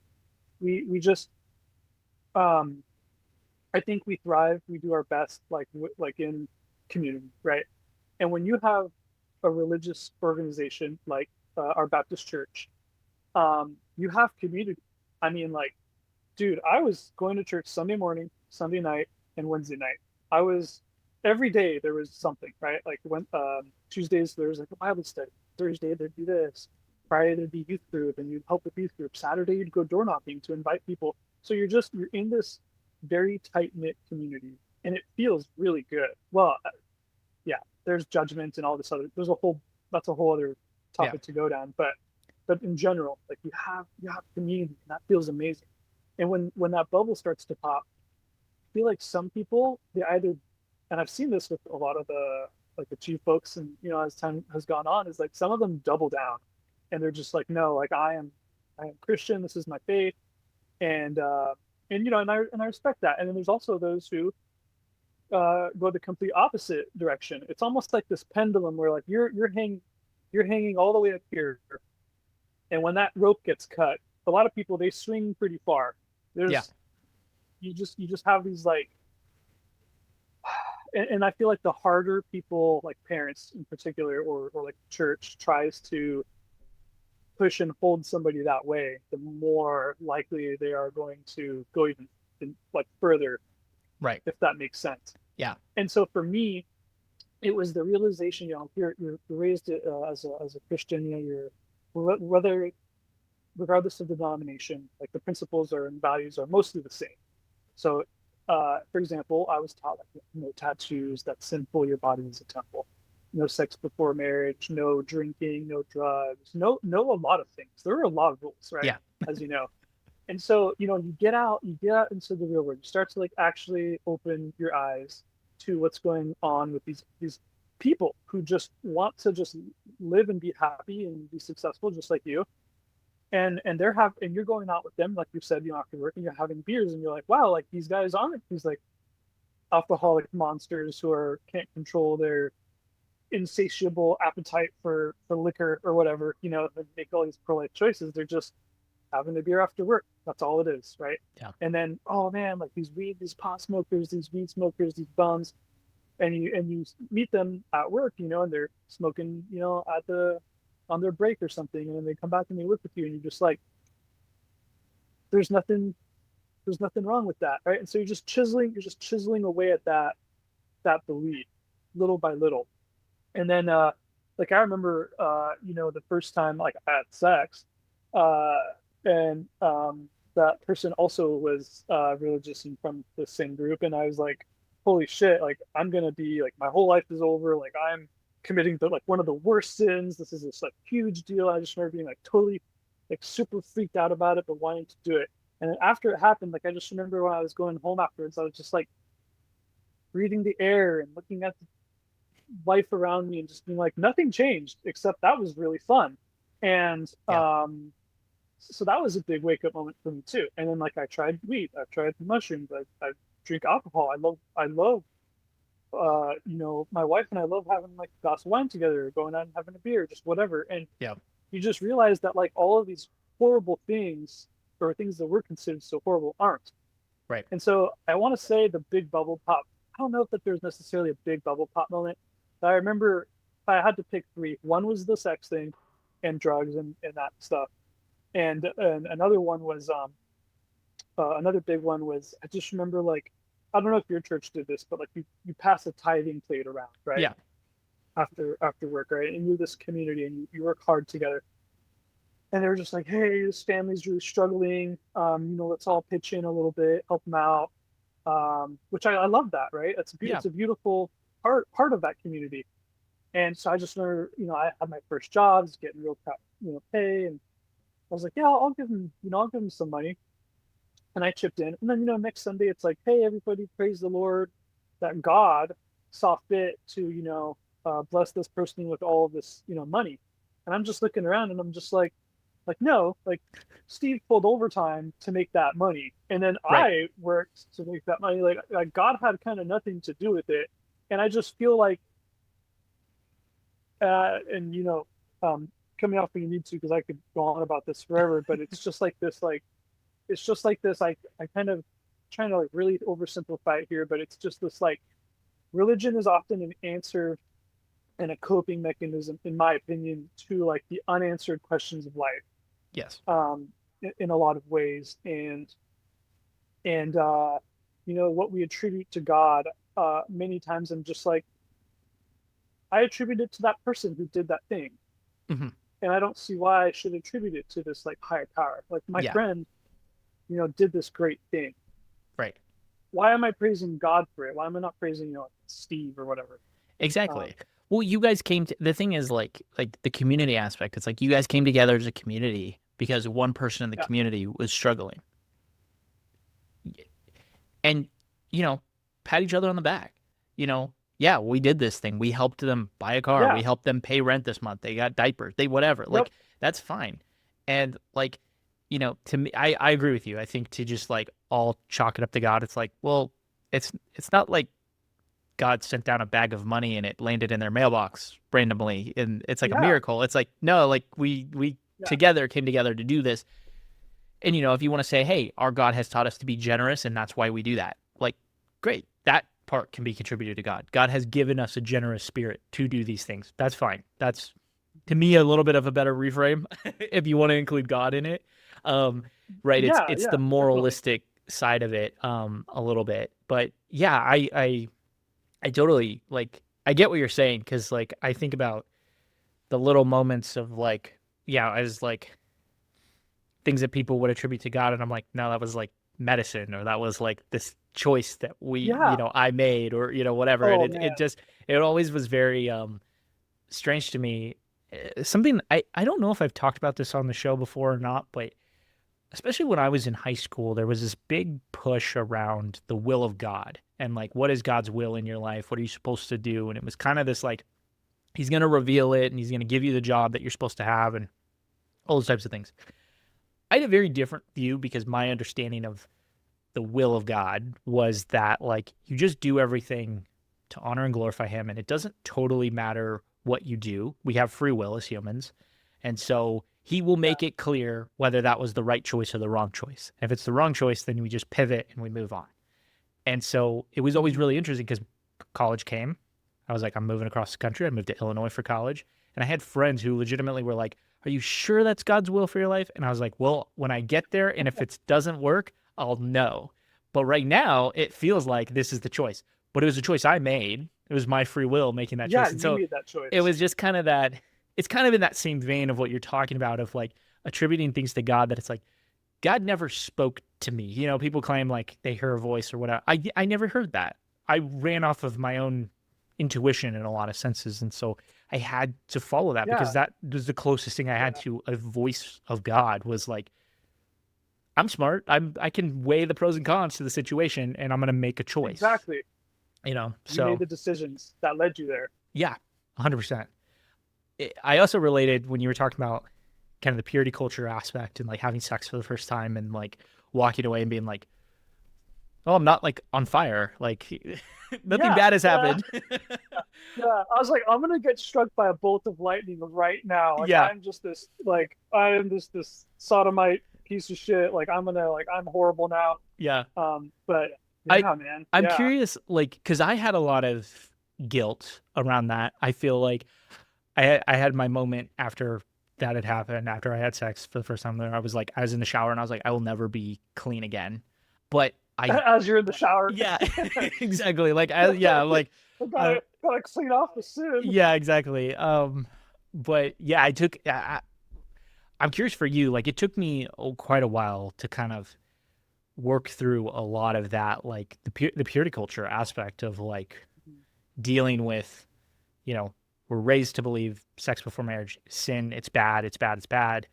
we just I think we thrive, we do our best like in community, right? And when you have a religious organization like our Baptist church, you have community. I mean, like, dude, I was going to church Sunday morning, Sunday night, and Wednesday night. I was every day there was something, right? Like when Tuesdays there was like a Bible study. Thursday there'd be this. Friday there'd be youth group, and you'd help with youth group. Saturday you'd go door knocking to invite people. So you're in this very tight knit community, and it feels really good. Well, yeah, there's judgment and all this other. That's a whole other topic to go down. But in general, like you have community, and that feels amazing. And when that bubble starts to pop, I feel like some people they either, and I've seen this with a lot of the like the chief folks, and as time has gone on, is like some of them double down, and they're just like, no, like I am Christian. This is my faith, and I respect that. And then there's also those who go the complete opposite direction. It's almost like this pendulum where like you're hanging all the way up here, and when that rope gets cut, a lot of people they swing pretty far. You just have these like, and I feel like the harder people, like parents in particular, or like church tries to push and hold somebody that way, the more likely they are going to go even like further, Right. if that makes sense. Yeah. And so for me, it was the realization, you're raised as a Christian, you're whether regardless of the denomination, like the principles and values are mostly the same. So, for example, I was taught like no tattoos, that's sinful, your body is a temple. No sex before marriage, no drinking, no drugs, no a lot of things. There are a lot of rules, right? Yeah. As you know. And so, you get out into the real world. You start to like actually open your eyes to what's going on with these people who just want to just live and be happy and be successful just like you. And you're going out with them, like you said, after work, and you're having beers, and you're like, wow, like these guys aren't these like alcoholic monsters who can't control their insatiable appetite for liquor or whatever, they make all these pro-life choices. They're just having a beer after work. That's all it is, right? Yeah. And then, oh man, like these pot smokers, these weed smokers, these bums, and you meet them at work, and they're smoking, on their break or something, and then they come back and they work with you, and you're just like, there's nothing wrong with that, right? And so you're just chiseling away at that belief, little by little. And then like I remember the first time like I had sex, and that person also was religious and from the same group, and I was like, holy shit, like I'm gonna be like, my whole life is over, like I'm committing like one of the worst sins. This is this like huge deal. I just remember being like totally like super freaked out about it, but wanting to do it. And then after it happened, like I just remember when I was going home afterwards, I was just like breathing the air and looking at the life around me and just being like, nothing changed except that was really fun. And so that was a big wake up moment for me too. And then like I tried weed, I've tried mushrooms, I drink alcohol. I love my wife and I love having like a glass of wine together, going out and having a beer, just whatever. And you just realize that like all of these horrible things, or things that were considered so horrible, aren't. Right. And so I want to say the big bubble pop. I don't know if there's necessarily a big bubble pop moment. But I remember if I had to pick three. One was the sex thing and drugs and that stuff. And another one was another big one was, I just remember like, I don't know if your church did this, but like you pass a tithing plate around, right? Yeah. After work, right? And you're this community and you work hard together. And they were just like, hey, this family's really struggling. Let's all pitch in a little bit, help them out. Which I love that, right? It's a beautiful part of that community. And so I just remember, I had my first jobs, getting real pay, and I was like, yeah, I'll give them some money. And I chipped in. And then, next Sunday, it's like, hey, everybody, praise the Lord that God saw fit to, bless this person with all of this, money. And I'm just looking around and I'm just like, no, like Steve pulled overtime to make that money. And then I worked to make that money. Like God had kind of nothing to do with it. And I just feel like, cut me off when you need to, because I could go on about this forever. But it's just like this, I kind of trying to like really oversimplify it here, but it's just this like religion is often an answer and a coping mechanism, in my opinion, to like the unanswered questions of life. Yes. In a lot of ways, and what we attribute to God, many times I'm just like, I attribute it to that person who did that thing. Mm-hmm. And I don't see why I should attribute it to this like higher power. Like my friend, did this great thing. Right. Why am I praising God for it? Why am I not praising, Steve or whatever? Exactly. Well, you guys the thing is like the community aspect. It's like you guys came together as a community because one person in the community was struggling. And, pat each other on the back. Yeah, we did this thing. We helped them buy a car. Yeah. We helped them pay rent this month. They got diapers. They whatever. Like, that's fine. And like, to me, I agree with you. I think to just like all chalk it up to God, it's like, well, it's not like God sent down a bag of money and it landed in their mailbox randomly and it's like a miracle. It's like, no, like we together came together to do this. And, if you want to say, hey, our God has taught us to be generous and that's why we do that. Like, great. That part can be contributed to God. God has given us a generous spirit to do these things. That's fine. That's, to me, a little bit of a better reframe if you want to include God in it. Right. It's the moralistic side of it a little bit. But yeah, I totally, like, I get what you're saying, because like I think about the little moments of like, as like things that people would attribute to God, and I'm like, no, that was like medicine, or that was like this choice that we I made, or whatever. And it always was very strange to me. Something I don't know if I've talked about this on the show before or not, but especially when I was in high school, there was this big push around the will of God and like, what is God's will in your life? What are you supposed to do? And it was kind of this like, he's going to reveal it and he's going to give you the job that you're supposed to have and all those types of things. I had a very different view, because my understanding of the will of God was that like, you just do everything to honor and glorify him. And it doesn't totally matter what you do. We have free will as humans. And so he will make it clear whether that was the right choice or the wrong choice. And if it's the wrong choice, then we just pivot and we move on. And so it was always really interesting, because college came. I was like, I'm moving across the country. I moved to Illinois for college. And I had friends who legitimately were like, are you sure that's God's will for your life? And I was like, well, when I get there, and if it doesn't work, I'll know. But right now, it feels like this is the choice. But it was a choice I made. It was my free will making that choice. And you made that choice. It was just kind of that. It's kind of in that same vein of what you're talking about, of like attributing things to God, that it's like, God never spoke to me. People claim like they hear a voice or whatever. I never heard that. I ran off of my own intuition in a lot of senses. And so I had to follow that, because that was the closest thing I had to a voice of God, was like, I'm smart. I can weigh the pros and cons to the situation, and I'm going to make a choice. Exactly. So you made the decisions that led you there. Yeah, 100%. I also related when you were talking about kind of the purity culture aspect and like having sex for the first time and like walking away and being like, oh, I'm not like on fire. Like nothing bad has happened. I was like, I'm going to get struck by a bolt of lightning right now. Like, I'm just this, like, I am this sodomite piece of shit. Like, I'm horrible now. Yeah. But man. I'm curious, like, cause I had a lot of guilt around that. I feel like I had my moment after that had happened, after I had sex for the first time there. I was in the shower and I was like, I will never be clean again. But as you're in the shower. Yeah, exactly. Like, I'm like, gotta clean off the sin. Yeah, exactly. But yeah, I'm curious for you. Like, it took me quite a while to kind of work through a lot of that, like the purity culture aspect of like dealing with, we're raised to believe sex before marriage, sin, it's bad, it's bad, it's bad.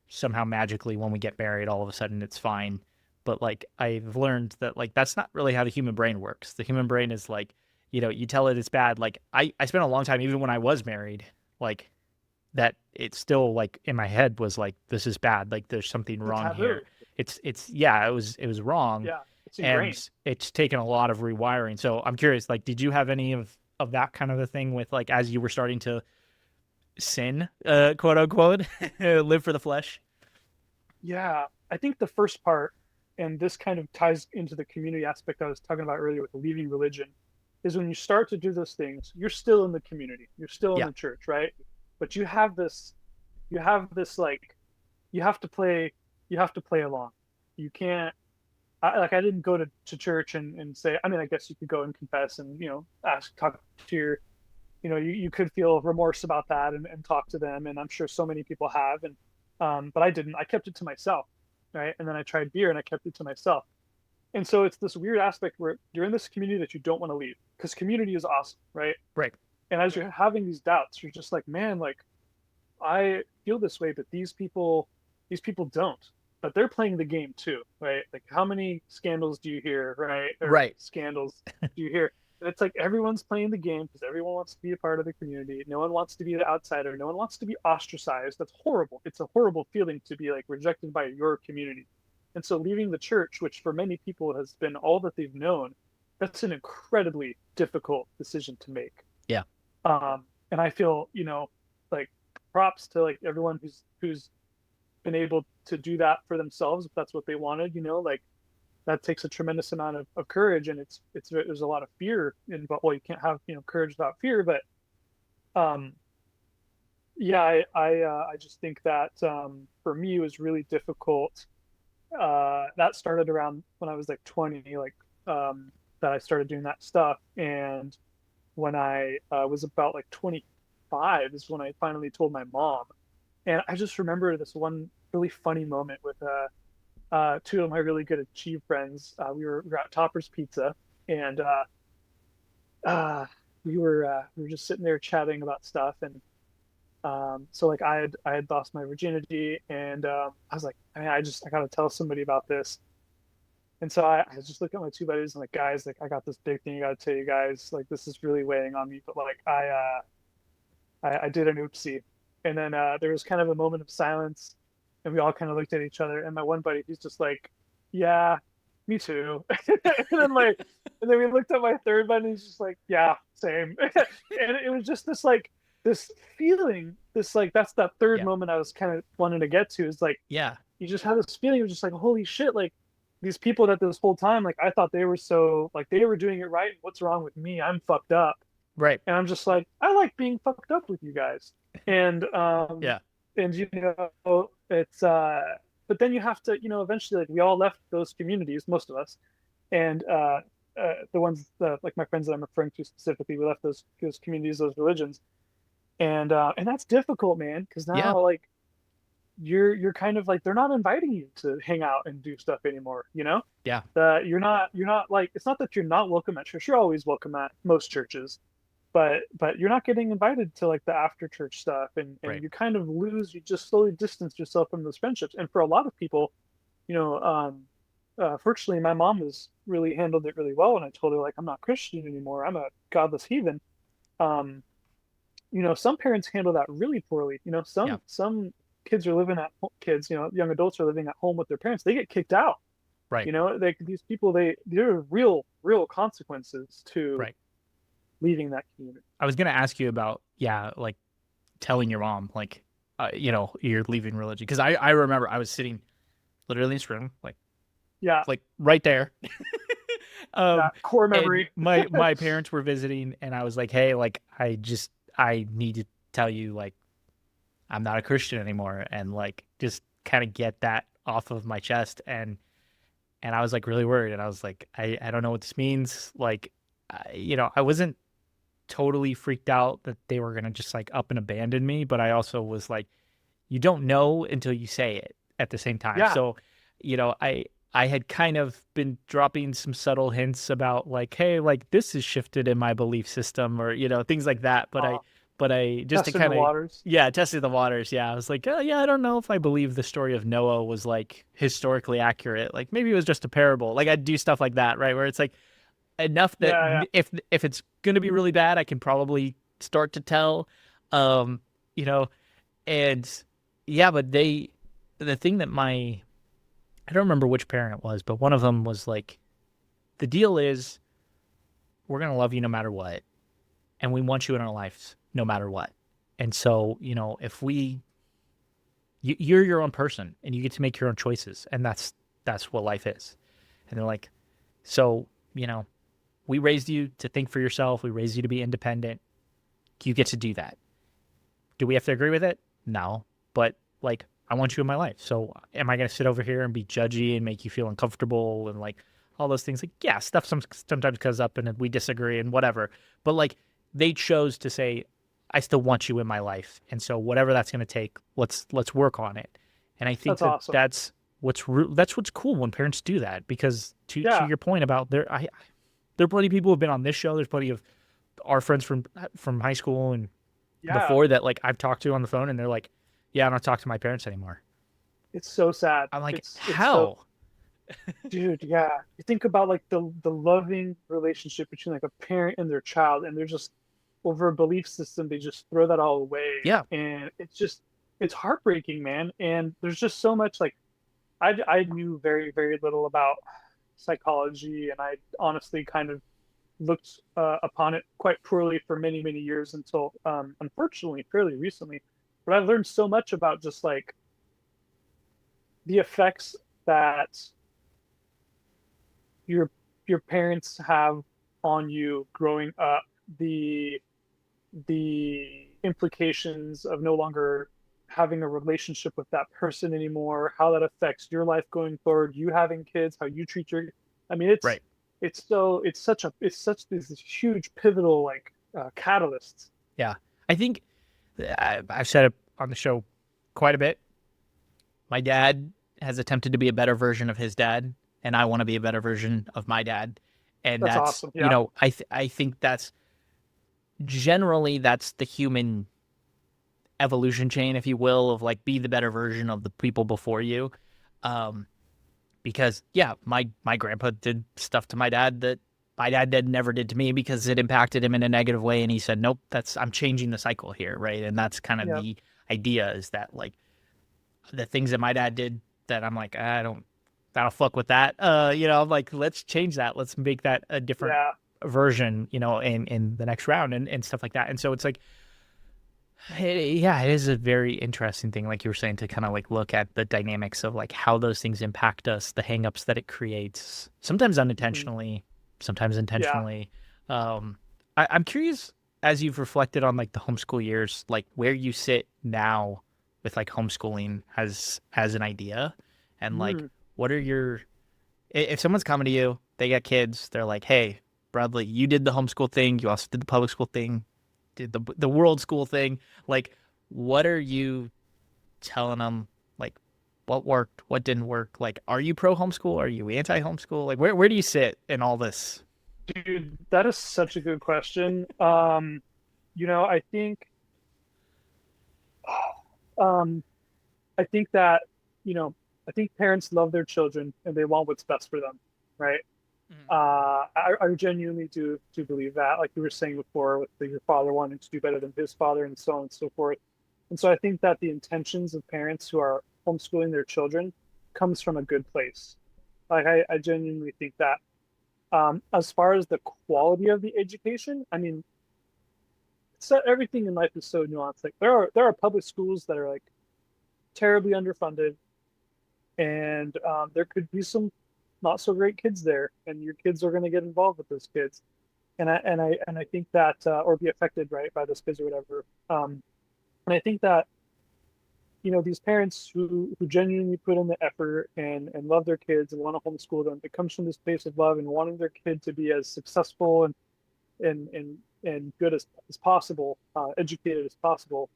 Somehow magically when we get married, all of a sudden it's fine. But like, I've learned that like, that's not really how the human brain works. The human brain is like, you tell it it's bad. Like I spent a long time, even when I was married, like that it's still like in my head was like, this is bad. Like there's something wrong here. It was wrong. Yeah. It's ingrained. And it's taken a lot of rewiring. So I'm curious, like, did you have any of that kind of a thing with like, as you were starting to sin, quote unquote, live for the flesh. Yeah, I think the first part, and this kind of ties into the community aspect I was talking about earlier with leaving religion, is when you start to do those things, you're still in the community, you're still in Yeah. the church, right? But you have this like, you have to play, you have to play along. You can't, I didn't go to church and say, I mean, I guess you could go and confess and, talk to your, you could feel remorse about that and talk to them. And I'm sure so many people have. But I didn't. I kept it to myself, right? And then I tried beer and I kept it to myself. And so it's this weird aspect where you're in this community that you don't want to leave because community is awesome, right? Right. And as you're having these doubts, you're just like, man, like I feel this way, but these people don't. But they're playing the game too, right? Like how many scandals do you hear, right? Or Right. scandals do you hear? And it's like everyone's playing the game because everyone wants to be a part of the community. No one wants to be the outsider. No one wants to be ostracized. That's horrible. It's a horrible feeling to be like rejected by your community. And so leaving the church, which for many people has been all that they've known, that's an incredibly difficult decision to make. Yeah. And I feel, like props to like everyone who's been able to do that for themselves if that's what they wanted, like that takes a tremendous amount of courage, and it's there's a lot of fear in, but well, you can't have courage without fear. But um yeah, I just think that for me it was really difficult. That started around when I was like 20, like that I started doing that stuff. And when I was about like 25 is when I finally told my mom. And I just remember this one really funny moment with two of my really good ACHEV friends. We were at Topper's Pizza, and we were just sitting there chatting about stuff. And so like I had lost my virginity, and I was like, I gotta tell somebody about this. And so I just looked at my two buddies and like, guys, like I got this big thing I gotta tell you guys. Like this is really weighing on me, but like I did an oopsie. And then there was kind of a moment of silence, and we all kind of looked at each other. And my one buddy, he's just like, "Yeah, me too." And then we looked at my third buddy, and he's just like, "Yeah, same." And it was just this feeling, this like that's that third Yeah. moment I was kind of wanting to get to. Is like Yeah. you just have this feeling of just like, holy shit, like these people that this whole time, like I thought they were so like they were doing it right. What's wrong with me? I'm fucked up. Right. And I'm just like, I like being fucked up with you guys. And Yeah. and it's but then you have to, eventually like we all left those communities, most of us. And the ones that like my friends that I'm referring to specifically, we left those communities, those religions. And that's difficult, man, because now Yeah. like you're kind of like they're not inviting you to hang out and do stuff anymore, Yeah. you're not like it's not that you're not welcome at church. You're always welcome at most churches, but you're not getting invited to like the after church stuff, and Right. you kind of you just slowly distance yourself from those friendships. And for a lot of people, fortunately my mom has really handled it really well, and I told her like I'm not Christian anymore, I'm a godless heathen. um some parents handle that really poorly. Yeah. Some kids are living at kids, young adults are living at home with their parents, they get kicked out. Right. These people, there are real consequences to Right. leaving that community. I was gonna ask you about, yeah, like telling your mom, like, you're leaving religion, because I remember I was sitting literally in this room, Yeah, like right there. that core And memory. my parents were visiting, and I was like, hey, like I need to tell you, like, I'm not a Christian anymore, and like just kind of get that off of my chest. And I was like really worried, and I was like, I don't know what this means. Like, I wasn't totally freaked out that they were gonna just like up and abandon me, but I also was like, you don't know until you say it at the same time. Yeah. So, I had kind of been dropping some subtle hints about like, hey, like this has shifted in my belief system, or things like that. But I just to Testing kind the of, waters. yeah, tested the waters. Yeah, I was like, oh, yeah, I don't know if I believe the story of Noah was like historically accurate. Like maybe it was just a parable. Like I'd do stuff like that, right? Where it's like enough that Yeah, if it's gonna be really bad, I can probably start to tell. Um, you know, and yeah, but the thing that I don't remember which parent it was, but one of them was like, the deal is we're gonna love you no matter what, and we want you in our lives no matter what. And so, if you're your own person and you get to make your own choices, and that's what life is. And they're like, so, we raised you to think for yourself. We raised you to be independent. You get to do that. Do we have to agree with it? No. But like, I want you in my life. So am I going to sit over here and be judgy and make you feel uncomfortable and like all those things? Like, yeah, stuff sometimes comes up and we disagree and whatever. But like, they chose to say, I still want you in my life. And so whatever that's going to take, let's work on it. And I think That's awesome. that's what's cool when parents do that, because to your point about there are plenty of people who have been on this show. There's plenty of our friends from high school and before that, like I've talked to on the phone, and they're like, yeah, I don't talk to my parents anymore. It's so sad. I'm like, how? Dude, yeah. You think about like the loving relationship between like a parent and their child, and they're just over a belief system, they just throw that all away. Yeah. And it's heartbreaking, man. And there's just so much like I knew very, very little about psychology, and I honestly kind of looked upon it quite poorly for many, many years until unfortunately fairly recently. But I've learned so much about just like the effects that your parents have on you growing up, the implications of no longer having a relationship with that person anymore, how that affects your life going forward, you having kids, how you treat your, I mean, it's right. It's such this huge pivotal like catalyst. Yeah. I think I've said it on the show quite a bit. My dad has attempted to be a better version of his dad, and I want to be a better version of my dad. And that's awesome. Yeah. I think that's generally that's the human evolution chain, if you will, of like be the better version of the people before you. Because yeah, my grandpa did stuff to my dad that my dad never did to me because it impacted him in a negative way. And he said, nope, I'm changing the cycle here. Right. And that's kind of the idea, is that like the things that my dad did that I'm like, I don't fuck with that. I'm like, let's change that. Let's make that a different version, in the next round and stuff like that. And so it's like, it is a very interesting thing, like you were saying, to kind of like look at the dynamics of like how those things impact us, the hangups that it creates, sometimes unintentionally, sometimes intentionally. I'm curious, as you've reflected on like the homeschool years, like where you sit now with like homeschooling as an idea, and like what are if someone's coming to you, they got kids, they're like, hey, Bradley, you did the homeschool thing, you also did the public school thing, did the world school thing, like what are you telling them? Like what worked, what didn't work? Like, are you pro homeschool, are you anti homeschool? Like where do you sit in all this? Dude, that is such a good question. I think that I think parents love their children and they want what's best for them, right? I genuinely do believe that, like you were saying before, with your father wanting to do better than his father and so on and so forth. And so I think that the intentions of parents who are homeschooling their children comes from a good place. Like I genuinely think that. As far as the quality of the education, I mean, everything in life is so nuanced. Like there are public schools that are like terribly underfunded, and there could be some not so great kids there, and your kids are going to get involved with those kids, and I think that or be affected by those kids or whatever. And I think that these parents who genuinely put in the effort and love their kids and want to homeschool them, it comes from this place of love and wanting their kid to be as successful and good as possible, educated as possible.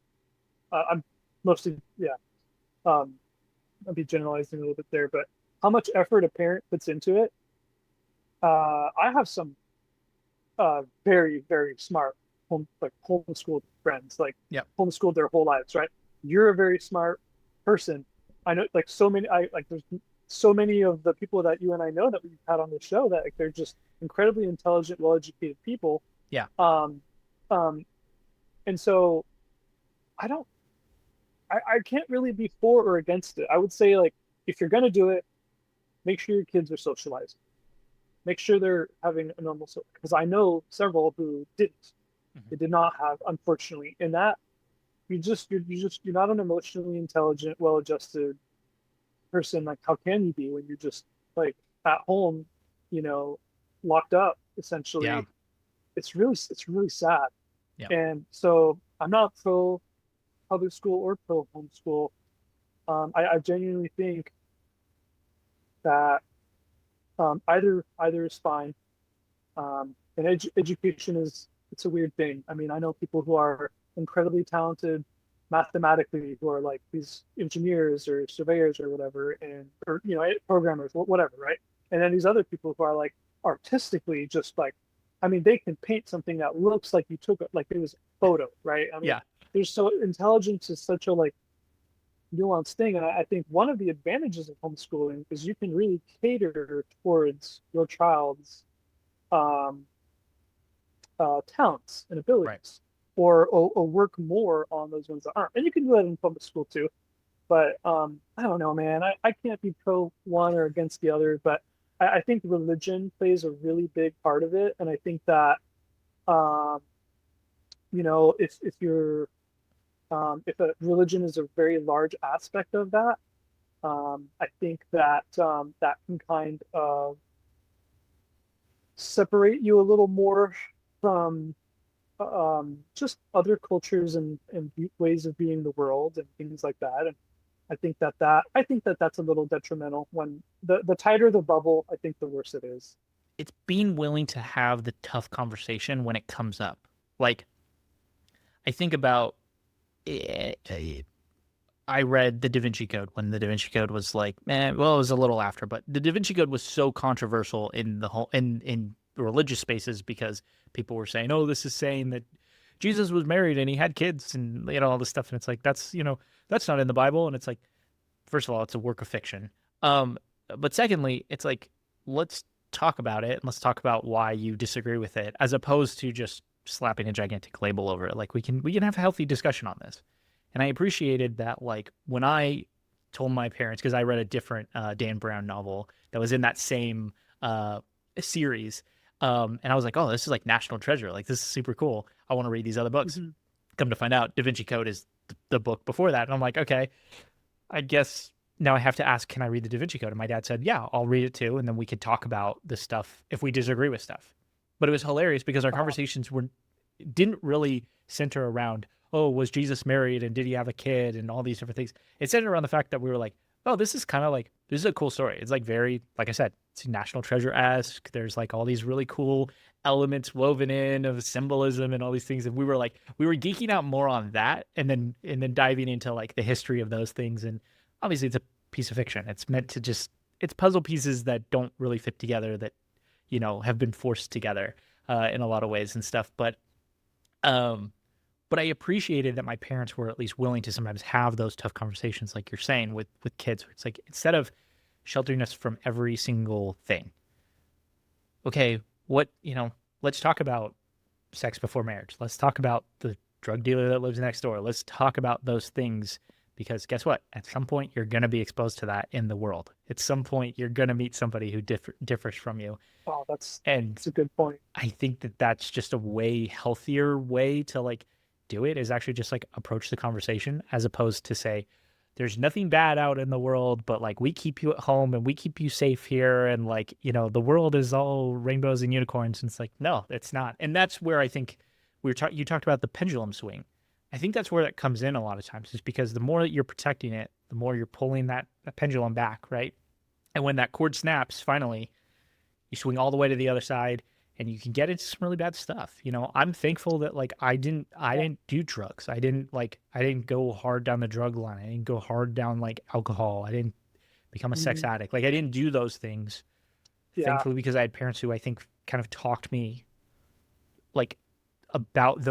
I'm mostly I'll be generalizing a little bit there, but how much effort a parent puts into it. I have some very, very smart homeschooled friends, like homeschooled their whole lives, right? You're a very smart person. I know, like there's so many of the people that you and I know that we've had on the show that like, they're just incredibly intelligent, well-educated people. Yeah. And so I can't really be for or against it. I would say, like, if you're going to do it, make sure your kids are socializing. Make sure they're having a normal, because I know several who didn't. They did not have, unfortunately, and that you're not an emotionally intelligent, well-adjusted person. Like, how can you be when you're just like at home, you know, locked up Yeah. essentially? It's really sad. Yeah. And so I'm not pro public school or pro homeschool. I genuinely think that either is fine. And education it's a weird thing. I mean, I know people who are incredibly talented mathematically, who are like these engineers or surveyors or whatever, and or programmers, whatever, right? And then these other people who are like artistically just like, I mean, they can paint something that looks like you took it, like it was a photo, right? I mean, Yeah. there's so intelligence is such a like nuanced thing. And I think one of the advantages of homeschooling is you can really cater towards your child's um, talents and Right. abilities, or work more on those ones that aren't. And you can do that in public school too. But I don't know, man. I can't be pro one or against the other, but I think religion plays a really big part of it. And I think that um, if you're if a religion is a very large aspect of that, I think that that can kind of separate you a little more from just other cultures and ways of being the world and things like that. And I think that that's a little detrimental. When the tighter the bubble, I think the worse it is. It's being willing to have the tough conversation when it comes up. Like, I think about I read the Da Vinci Code when the Da Vinci Code was like, well, it was a little after, but the Da Vinci Code was so controversial in the whole in religious spaces because people were saying, oh, this is saying that Jesus was married and he had kids and all this stuff, and it's like that's not in the Bible, and it's like, first of all, it's a work of fiction, um, but secondly, it's like, let's talk about it and let's talk about why you disagree with it, as opposed to just slapping a gigantic label over it. Like, we can have a healthy discussion on this. And I appreciated that, like, when I told my parents, because I read a different Dan Brown novel that was in that same series, and I was like, oh, this is like National Treasure. Like, this is super cool. I want to read these other books. Mhm. Come to find out, Da Vinci Code is the book before that. And I'm like, okay, I guess now I have to ask, can I read the Da Vinci Code? And my dad said, yeah, I'll read it too. And then we could talk about this stuff if we disagree with stuff. But it was hilarious because our Uh, conversations didn't really center around, oh, was Jesus married and did he have a kid and all these different things. It centered around the fact that we were like, oh, this is kind of like, this is a cool story. It's like very, like I said, it's National Treasure-esque. There's like all these really cool elements woven in of symbolism and all these things. And we were like, we were geeking out more on that, and then diving into like the history of those things. And obviously it's a piece of fiction. It's meant to just, it's puzzle pieces that don't really fit together, that, have been forced together in a lot of ways and stuff. Um, but I appreciated that my parents were at least willing to sometimes have those tough conversations, like you're saying, with kids. Where it's like, instead of sheltering us from every single thing, okay, let's talk about sex before marriage. Let's talk about the drug dealer that lives next door. Let's talk about those things, because guess what? At some point, you're going to be exposed to that in the world. At some point, you're going to meet somebody who differs from you. oh, that's And that's a good point. I think that that's just a way healthier way to like do it, is actually just like approach the conversation, as opposed to say, there's nothing bad out in the world, but like, we keep you at home and we keep you safe here. And like, the world is all rainbows and unicorns. And it's like, no, it's not. And that's where I think you talked about the pendulum swing. I think that's where that comes in a lot of times, is because the more that you're protecting it, the more you're pulling that pendulum back. Right. And when that cord snaps, finally, you swing all the way to the other side and you can get into some really bad stuff. I'm thankful that like I didn't do drugs. I didn't go hard down the drug line. I didn't go hard down like alcohol. I didn't become a sex Mhm. addict. Like, I didn't do those things. Yeah. Thankfully, because I had parents who I think kind of talked me like about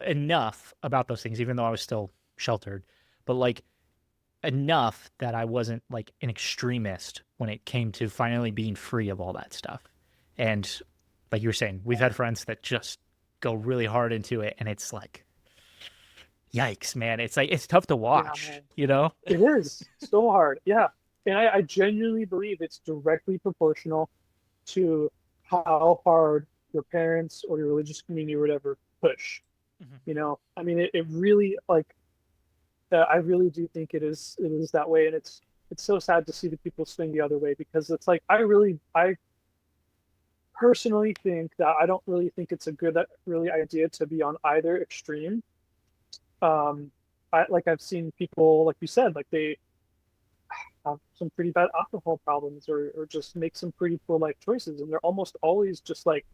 enough about those things, even though I was still sheltered, but like enough that I wasn't like an extremist when it came to finally being free of all that stuff. And like you were saying, we've had friends that just go really hard into it, and it's like, yikes, man. It's like, it's tough to Yeah, watch, man. you know? It is so hard. Yeah. And I genuinely believe it's directly proportional to how hard your parents or your religious community or whatever push. Mhm. I mean, it really like I really do think it is that way, and it's so sad to see the people swing the other way, because it's like I personally think that I don't really think it's a good really idea to be on either extreme. Um, I've seen people, like you said, like they have some pretty bad alcohol problems, or just make some pretty poor life choices, and they're almost always just like,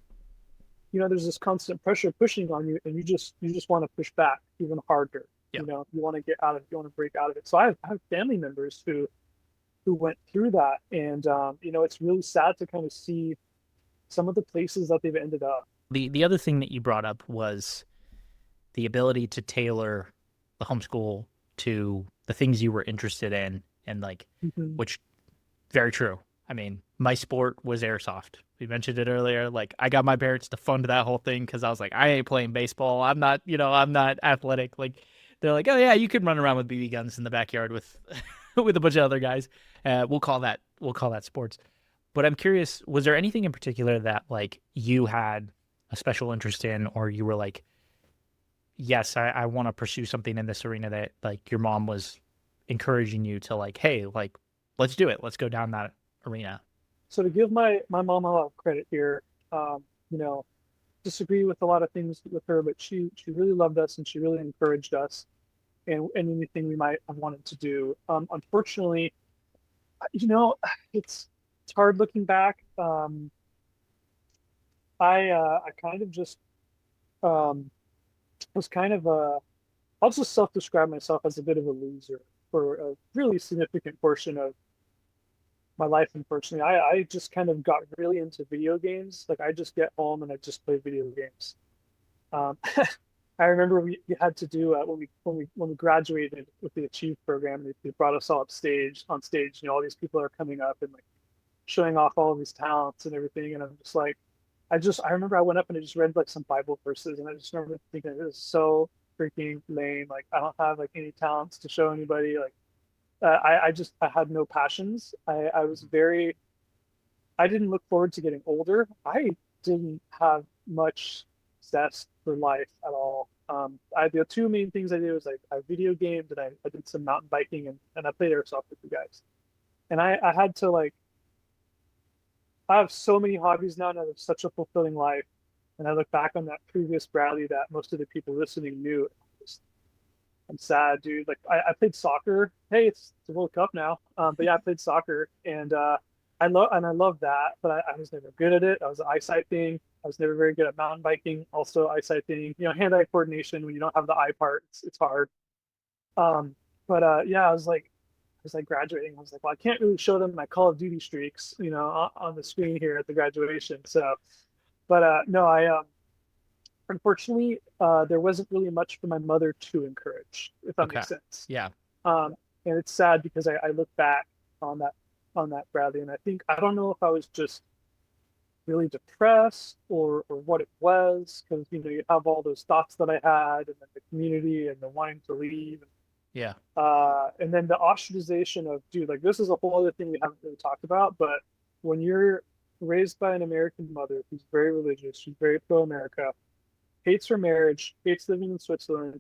there's this constant pressure pushing on you, and you just want to push back even harder. Yeah. You want to get out of it, you want to break out of it. So I have family members who went through that, and it's really sad to kind of see some of the places that they've ended up. The other thing that you brought up was the ability to tailor the homeschool to the things you were interested in, and like, Mm-hmm. which very true. I mean, my sport was airsoft. We mentioned it earlier. Like, I got my parents to fund that whole thing because I was like, I ain't playing baseball. I'm not, I'm not athletic. Like, they're like, oh yeah, you can run around with BB guns in the backyard with with a bunch of other guys. We'll call that sports. But I'm curious, was there anything in particular that like you had a special interest in, or you were like, yes, I want to pursue something in this arena, that like your mom was encouraging you to like, hey, like, let's do it. Let's go down that arena. So to give my mom a lot of credit here, um, you know, disagree with a lot of things with her, but she really loved us, and she really encouraged us and anything we might have wanted to do. Unfortunately, you know, it's hard looking back. I kind of just um, was kind of I'll just self-describe myself as a bit of a loser for a really significant portion of my life. Unfortunately, I just kind of got really into video games. Like, I just get home and I just play video games. Um, I remember we had to do when we graduated with the ACHEV program. They brought us all on stage. All these people are coming up and like showing off all of these talents and everything. And I'm just like, I remember I went up and I just read like some Bible verses, and I just remember thinking, this is so freaking lame. Like, I don't have like any talents to show anybody. Like, I had no passions. I was very, I didn't look forward to getting older. I didn't have much zest for life at all. The two main things I did was I video gamed, and I did some mountain biking, and I played airsoft with you guys. And I had to like, I have so many hobbies now, and I have such a fulfilling life. And I look back on that previous Bradley that most of the people listening knew. I'm sad, dude. Like, I played soccer. Hey, it's the World Cup now. But yeah, I played soccer, and I love that. But I was never good at it. I was an eyesight thing. I was never very good at mountain biking. Also eyesight thing. Hand-eye coordination. When you don't have the eye part, it's hard. Um, but yeah, I was like graduating. I was like, well, I can't really show them my Call of Duty streaks, on the screen here at the graduation. So, but no, I unfortunately, there wasn't really much for my mother to encourage, if that Okay. makes sense. Yeah. And it's sad because I look back on that Bradley, and I think, I don't know if I was just really depressed, or what it was, because you have all those thoughts that I had, and then the community, and the wanting to leave, Yeah. and then the ostracization of, dude, like, this is a whole other thing we haven't really talked about, but when you're raised by an American mother who's very religious, she's very pro-America, hates her marriage, hates living in Switzerland.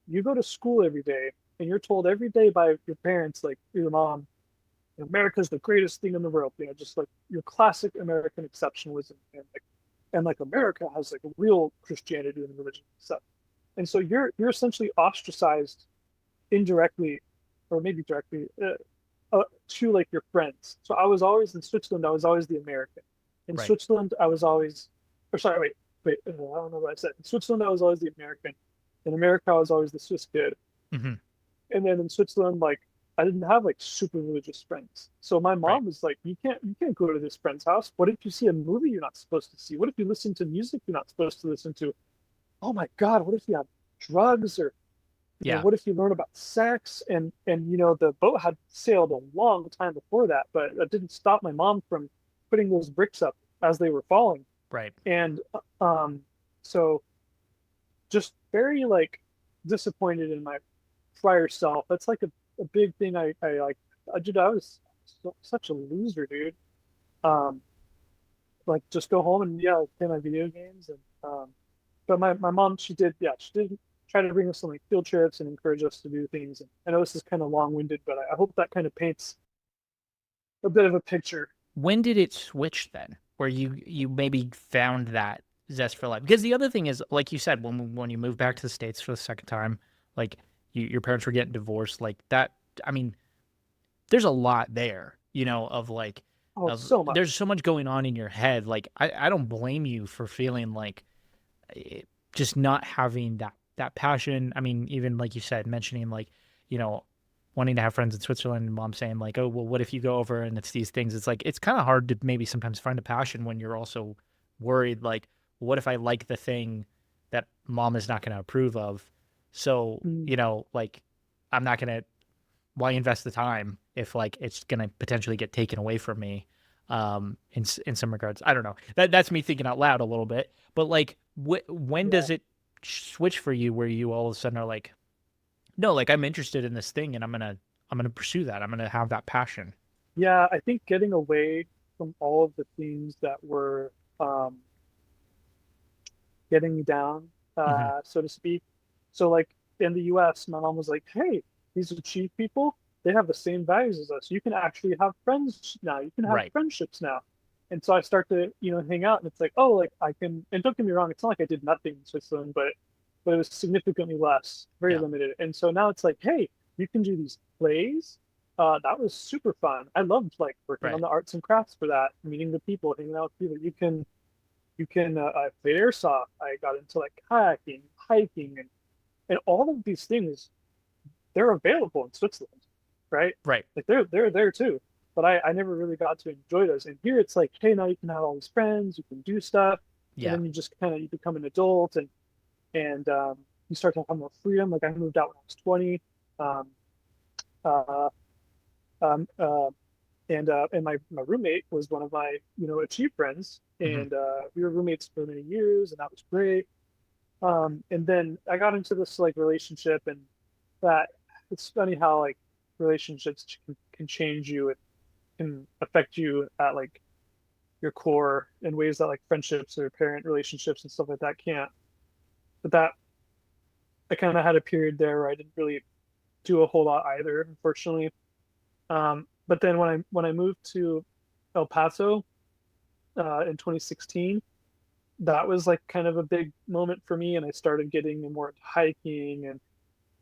You go to school every day, and you're told every day by your parents, like your mom, America's the greatest thing in the world. Just like your classic American exceptionalism, and like America has like real Christianity and religion and stuff. And so you're essentially ostracized indirectly, or maybe directly, to like your friends. So I was always in Switzerland. I was always the American. In Right. Switzerland, I was always, or sorry, wait, I don't know what I said. In Switzerland, I was always the American. In America, I was always the Swiss kid. Hmm. And then in Switzerland, like, I didn't have like super religious friends. So my Right. mom was like, you can't go to this friend's house. What if you see a movie you're not supposed to see? What if you listen to music you're not supposed to listen to? Oh my God, what if you have drugs, or Yeah. what if you learn about sex? And the boat had sailed a long time before that, but that didn't stop my mom from putting those bricks up as they were falling. Right. And so just very like disappointed in my prior self. That's like a big thing. I like, dude, I was such a loser, dude. Um, like, just go home and, yeah, play my video games. And but my mom, she did try to bring us on like field trips and encourage us to do things. And I know this is kind of long-winded, but I hope that kind of paints a bit of a picture. When did it switch then? Where you maybe found that zest for life? Because the other thing is, like you said, when you moved back to the States for the second time, like your parents were getting divorced, like that. I mean, there's a lot there, of like, Oh, so there's much. so much going on in your head. Like, I don't blame you for feeling like just not having that passion. I mean, even like you said, mentioning like, you know, wanting to have friends in Switzerland, and mom saying like, oh, well, what if you go over and it's these things? It's like, it's kind of hard to maybe sometimes find a passion when you're also worried, like, what if I like the thing that mom is not going to approve of? So, Mm. like, I'm not going to, why invest the time if like it's going to potentially get taken away from me? In some regards, I don't know. That's me thinking out loud a little bit, but like, when Yeah. does it switch for you where you all of a sudden are like, no, like I'm interested in this thing and I'm gonna pursue that. I'm gonna have that passion. Yeah, I think getting away from all of the things that were um, getting me down, Hmm. so to speak. So, like in the US, my mom was like, hey, these achieve people, they have the same values as us. You can actually have friends now. You can have Right. friendships now. And so I start to, hang out, and it's like, oh, like I can, and don't get me wrong, it's not like I did nothing in Switzerland, but it was significantly less, very Yeah. limited. And so now it's like, hey, you can do these plays. That was super fun. I loved like working on Right. the arts and crafts for that, meeting the people, hanging out with people. You can I played airsoft. I got into like kayaking, hiking, and all of these things, they're available in Switzerland, right? Right. Like they're there too. But I never really got to enjoy those. And here it's like, hey, now you can have all these friends, you can do stuff, and Yeah. then you just kind of you become an adult, and you start to have more freedom. Like I moved out when I was 20. Um, uh, um, uh, and my roommate was one of my achieve friends, Hmm. and we were roommates for many years, and that was great. And then I got into this like relationship, and that it's funny how like relationships can change you. It can affect you at like your core in ways that like friendships or parent relationships and stuff like that can't. But that I kind of had a period there where I didn't really do a whole lot either, unfortunately. But then when I moved to El Paso in 2016, that was like kind of a big moment for me, and I started getting more into hiking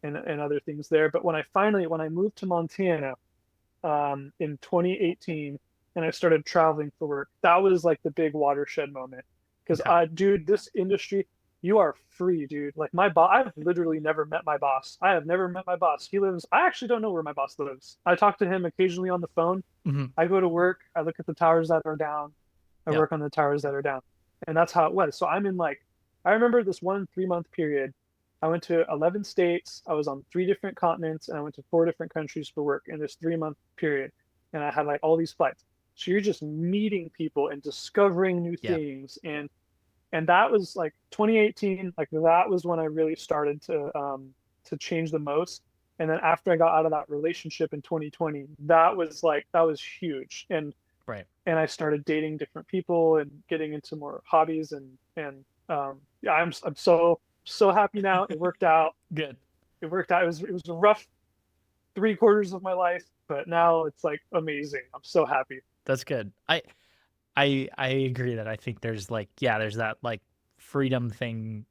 and other things there. But when I moved to Montana in 2018 and I started traveling for work, that was like the big watershed moment. Because Okay. dude, this industry, you are free, dude. Like my boss, I've literally never met my boss. I have never met my boss. He lives. I actually don't know where my boss lives. I talk to him occasionally on the phone. Hmm. I go to work. I look at the towers that are down. I Yep. work on the towers that are down, and that's how it was. So I'm in like, I remember this one 3 month period. I went to 11 states. I was on 3 different continents, and I went to 4 different countries for work in this 3 month period. And I had like all these flights. So you're just meeting people and discovering new Yep. things. And that was like 2018. Like that was when I really started to change the most. And then after I got out of that relationship in 2020, that was huge. Right. And I started dating different people and getting into more hobbies, and yeah, I'm so happy now. It worked out. Good. It worked out. It was a rough 3 quarters of my life, but now it's like amazing. I'm so happy. That's good. I agree that I think there's like, yeah, there's that like freedom thing.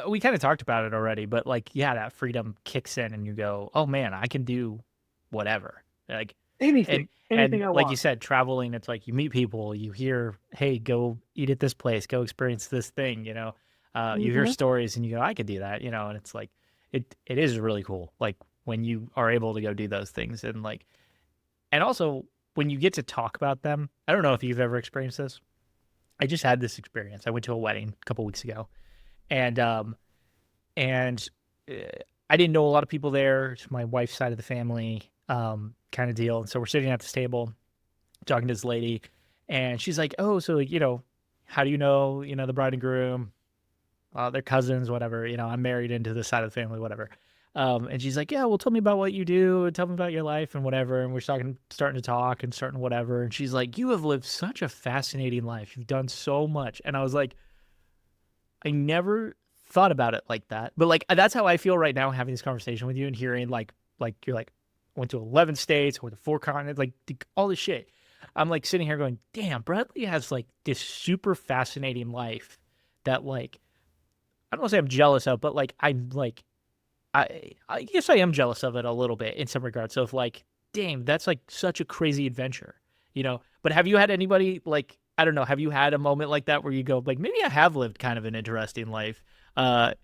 We kind of talked about it already, but like, yeah, that freedom kicks in and you go, oh man, I can do whatever. Like, Anything, and anything I like you want. said, traveling, it's like you meet people, you hear, hey, go eat at this place, go experience this thing, you hear Hmm. stories and you go, I could do that, and it's like, it is really cool. Like when you are able to go do those things and like, and also when you get to talk about them, I don't know if you've ever experienced this. I just had this experience. I went to a wedding a couple weeks ago, and and uh, I didn't know a lot of people there. It's my wife's side of the family, kind of deal. And so we're sitting at this table talking to this lady, and she's like, "Oh, so like, how do the bride and groom? They're cousins, whatever. I'm married into this side of the family, whatever." And she's like, "Yeah, well, tell me about what you do, and tell me about your life and whatever." And we're starting to talk and starting whatever. And she's like, "You have lived such a fascinating life. You've done so much." And I was like, I never thought about it like that. But like that's how I feel right now having this conversation with you and hearing like you're like went to 11 states, went to 4 continents, like all this shit. I'm like sitting here going, damn, Bradley has like this super fascinating life that like I don't want to say I'm jealous of, but like I'm like I guess I am jealous of it a little bit in some regards. So if like, damn, that's like such a crazy adventure, you know. But have you had anybody like I don't know, have you had a moment like that where you go like maybe I have lived kind of an interesting life? I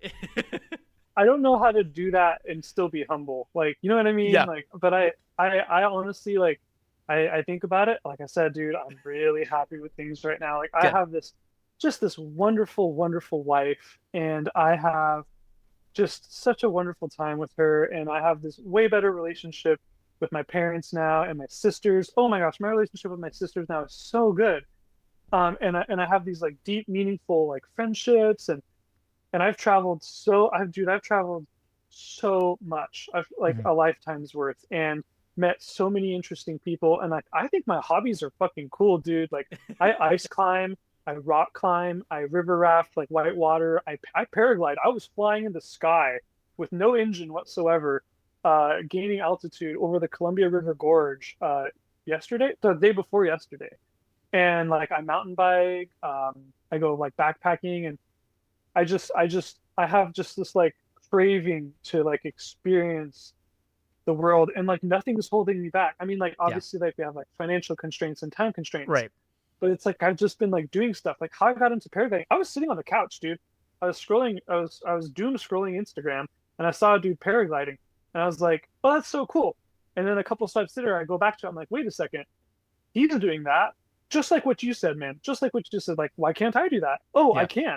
don't know how to do that and still be humble. Like, you know what I mean? Yeah. Like, but I honestly like, I think about it. Like I said, dude, I'm really happy with things right now. Like I Good. have this wonderful, wonderful wife, and I have just such a wonderful time with her. And I have this way better relationship with my parents now and my sisters. Oh my gosh, my relationship with my sisters now is so good. And I have these like deep, meaningful like friendships, and I've traveled so much. I've like Mhm. a lifetime's worth and met so many interesting people. And I think my hobbies are fucking cool, dude. Like I ice climb, I rock climb, I river raft, like whitewater. I paraglide. I was flying in the sky with no engine whatsoever, gaining altitude over the Columbia River Gorge, the day before yesterday. And like I mountain bike, I go like backpacking, and I have just this like craving to like experience the world, and like nothing's holding me back. I mean, like Yeah. obviously like we have like financial constraints and time constraints, Right. but it's like I've just been like doing stuff. Like how I got into paragliding, I was sitting on the couch, dude. I was doom scrolling Instagram, and I saw a dude paragliding, and I was like, oh, that's so cool. And then a couple steps later, I go back to it, I'm like, wait a second, he's doing that. Just like what you said, man. Just like what you just said, like, why can't I do that? Oh, I Yeah. can.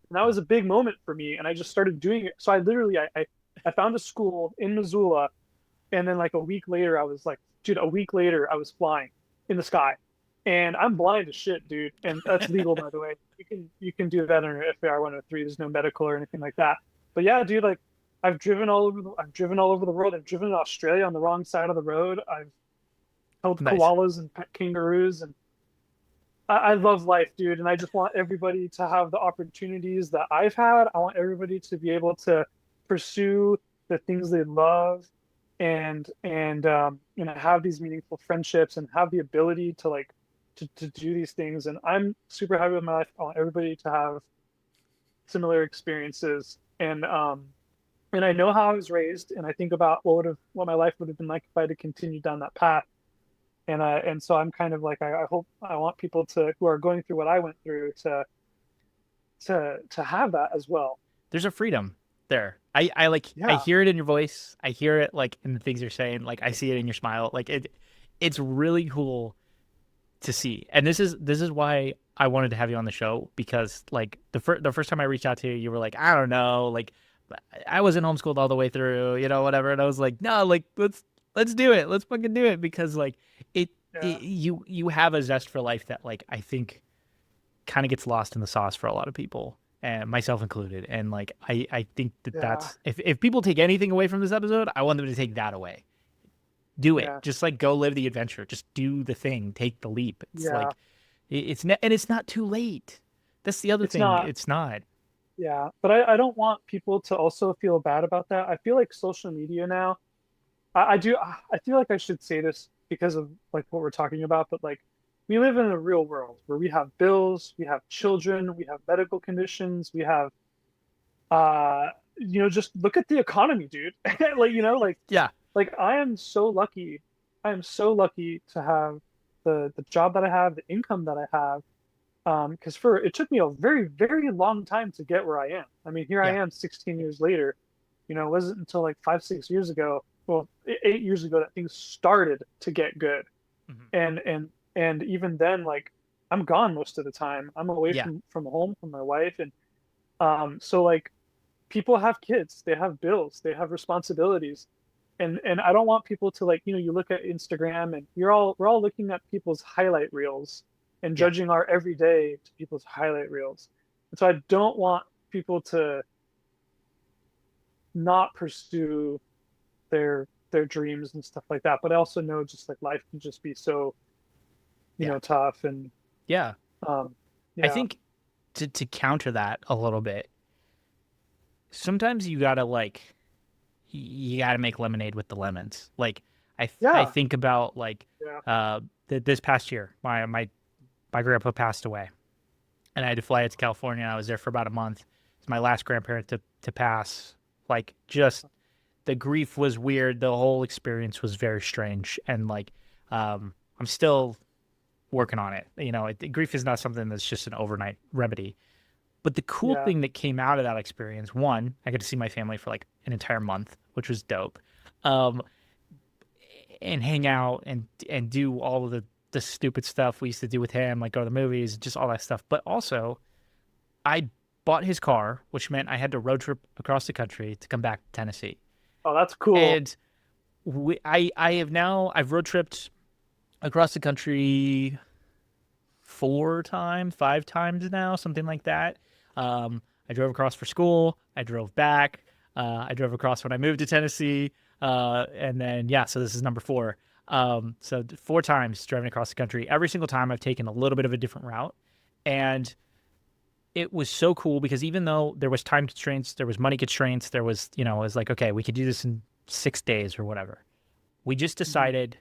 And that was a big moment for me. And I just started doing it. So I literally I found a school in Missoula, and then like a week later I was like, dude, a week later I was flying in the sky. And I'm blind as shit, dude. And that's legal, by the way. You can do that under FAR 103. There's no medical or anything like that. But yeah, dude, like I've driven all over the world. I've driven in Australia on the wrong side of the road. I've held Nice. koalas and pet kangaroos, and I love life, dude, and I just want everybody to have the opportunities that I've had. I want everybody to be able to pursue the things they love, and you know, have these meaningful friendships and have the ability to like to do these things. And I'm super happy with my life. I want everybody to have similar experiences, and I know how I was raised, and I think about what my life would have been like if I had continued down that path. And so I'm kind of like I want people to who are going through what I went through to have that as well. There's a freedom there. I like I Yeah, hear it in your voice. I hear it like in the things you're saying. Like I see it in your smile. Like it's really cool to see. And this is why I wanted to have you on the show, because like the first time I reached out to you, you were like, I don't know, like I wasn't homeschooled all the way through, you know, whatever. And I was like, no, like let's do it. Let's fucking do it, because like yeah, you have a zest for life that like I think kind of gets lost in the sauce for a lot of people, and myself included. And like I think that yeah, that's if people take anything away from this episode, I want them to take that away. Do it. yeah, Just like go live the adventure. Just do the thing. Take the leap. It's yeah. like and it's not too late. That's the other It's thing. not. It's not. Yeah, but I don't want people to also feel bad about that. I feel like social media now. I do. I feel like I should say this because of like what we're talking about, but like we live in a real world where we have bills, we have children, we have medical conditions, we have you know, just look at the economy, dude. Like, you know, Yeah. like I am so lucky. I am so lucky to have the job that I have, the income that I have. Because for it took me a very, very long time to get where I am. I mean, here I Yeah. am 16 years later. You know, it wasn't until like 5, 6 years ago, well, 8 years ago, that things started to get good. Mhm. And even then, like I'm gone most of the time. I'm away Yeah. from home, from my wife, and so like people have kids, they have bills, they have responsibilities, and I don't want people to like, you know, you look at Instagram and we're all looking at people's highlight reels and Yeah. judging our everyday to people's highlight reels. And so I don't want people to not pursue their dreams and stuff like that. But I also know just like life can just be so, you Yeah. know, tough, and Yeah. um I yeah, think to counter that a little bit, sometimes you gotta you gotta make lemonade with the lemons. Like I Yeah. think about Yeah. this past year, my grandpa passed away, and I had to fly out to California. I was there for about a month. It's my last grandparent to pass. Like, just the grief was weird. The whole experience was very strange, and I'm still working on it. Grief is not something that's just an overnight remedy. But the cool Yeah. thing that came out of that experience, one, I got to see my family for like an entire month, which was dope. Um, and hang out and do all of the stupid stuff we used to do with him, like go to the movies, just all that stuff. But also, I bought his car, which meant I had to road trip across the country to come back to Tennessee. Oh, that's cool. And I've road tripped across the country 5 times now, something like that. I drove across for school. I drove back. I drove across when I moved to Tennessee. And then, yeah, so this is number 4. So 4 times driving across the country. Every single time I've taken a little bit of a different route. And it was so cool because even though there was time constraints, there was money constraints, there was, it was like, okay, we could do this in 6 days or whatever. We just decided,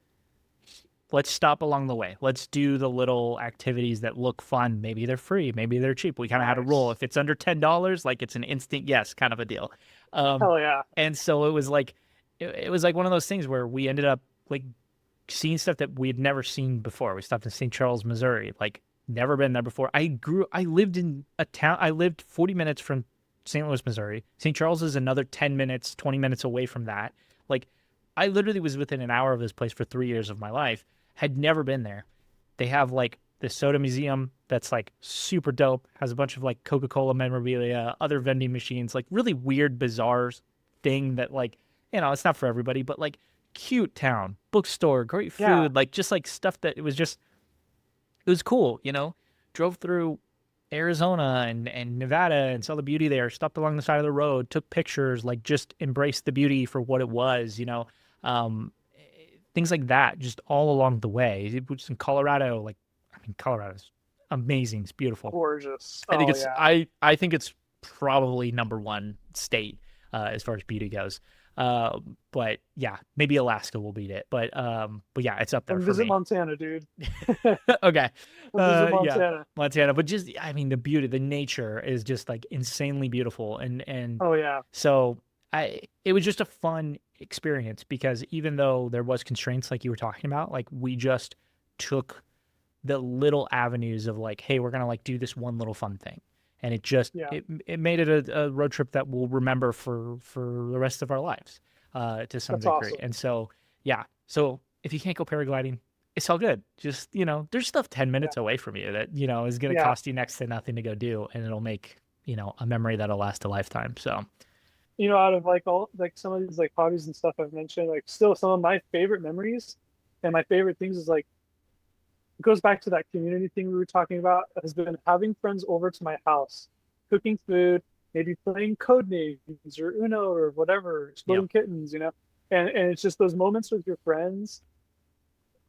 let's stop along the way. Let's do the little activities that look fun. Maybe they're free. Maybe they're cheap. We kind of had a rule. If it's under $10, like it's an instant yes kind of a deal. Hell yeah. And so it was like one of those things where we ended up like seeing stuff that we had never seen before. We stopped in St. Charles, Missouri. Like, never been there before. I lived in a town. I lived 40 minutes from St. Louis, Missouri. St. Charles is another 10 minutes, 20 minutes away from that. Like, I literally was within an hour of this place for 3 years of my life. Had never been there. They have like the soda museum that's like super dope. Has a bunch of like Coca-Cola memorabilia, other vending machines, like really weird, bizarre thing that like, it's not for everybody, but like cute town, bookstore, great food, Yeah. like just like stuff that it was cool, drove through Arizona and Nevada and saw the beauty there, stopped along the side of the road, took pictures, like just embraced the beauty for what it was, things like that, just all along the way. It was in Colorado, Colorado's amazing. It's beautiful. Gorgeous. I think Yeah. I think it's probably number 1 state as far as beauty goes. But yeah, maybe Alaska will beat it. But yeah, it's up there Come for visit me. Montana, dude. Okay. Come visit Yeah, Montana. Montana. But just, I mean, the beauty, the nature is just like insanely beautiful. And Oh yeah. so it was just a fun experience because even though there was constraints like you were talking about, like we just took the little avenues of like, hey, we're gonna like do this one little fun thing, and it just Yeah. it made it a road trip that we'll remember for the rest of our lives, to some That's degree. awesome. And so yeah, so if you can't go paragliding, it's all good. Just there's stuff 10 minutes away from you that is gonna Yeah. cost you next to nothing to go do, and it'll make a memory that'll last a lifetime. So Out of like all like some of these like hobbies and stuff I've mentioned, like still some of my favorite memories and my favorite things is like it goes back to that community thing we were talking about, has been having friends over to my house, cooking food, maybe playing code names or Uno or whatever, exploding kittens, and it's just those moments with your friends.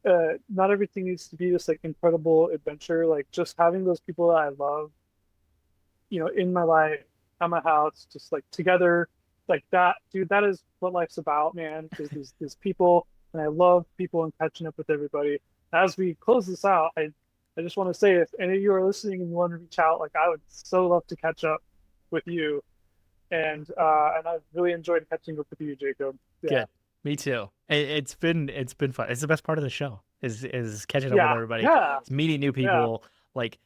Not everything needs to be this like incredible adventure. Like just having those people that I love, in my life, at my house, just like together, like that, dude. That is what life's about, man. Is these people, and I love people and catching up with everybody. As we close this out, I just want to say if any of you are listening and you want to reach out, like I would so love to catch up with you, and I've really enjoyed catching up with you, Jacob. Yeah. good. Me too. It's been fun. It's the best part of the show is catching up with everybody. Yeah. It's meeting new people. Like,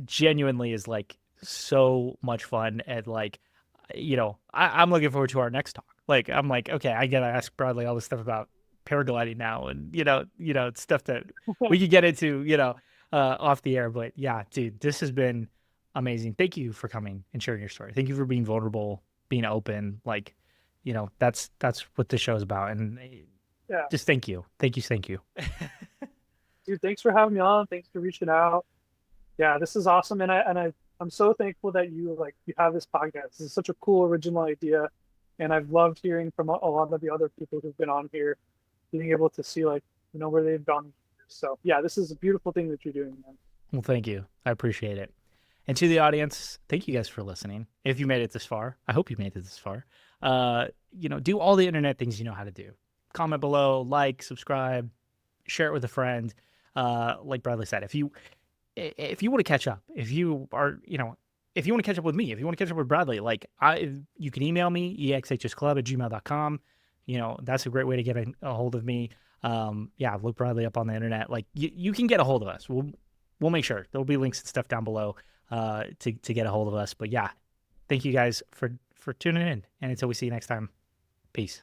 genuinely is like so much fun. And like, I'm looking forward to our next talk. Like, I'm like, okay, I gotta ask Bradley all this stuff about paragliding now, and it's stuff that we could get into, off the air. But yeah, dude, this has been amazing. Thank you for coming and sharing your story. Thank you for being vulnerable, being open. Like, that's what this show is about. And Yeah. just thank you. Thank you. Dude, thanks for having me on. Thanks for reaching out. Yeah, this is awesome, and I'm so thankful that you have this podcast. This is such a cool original idea, and I've loved hearing from a lot of the other people who've been on here, being able to see where they've gone. So yeah, this is a beautiful thing that you're doing, man. Well, thank you. I appreciate it. And to the audience, thank you guys for listening. If you made it this far, I hope you made it this far. Do all the internet things you know how to do. Comment below, like, subscribe, share it with a friend. Like Bradley said, if you want to catch up, if you want to catch up with me, if you want to catch up with Bradley, you can email me, exhsclub@gmail.com. That's a great way to get a hold of me. Look Bradley up on the internet. Like you can get a hold of us. We'll make sure there'll be links and stuff down below to get a hold of us. But yeah, thank you guys for tuning in. And until we see you next time, peace.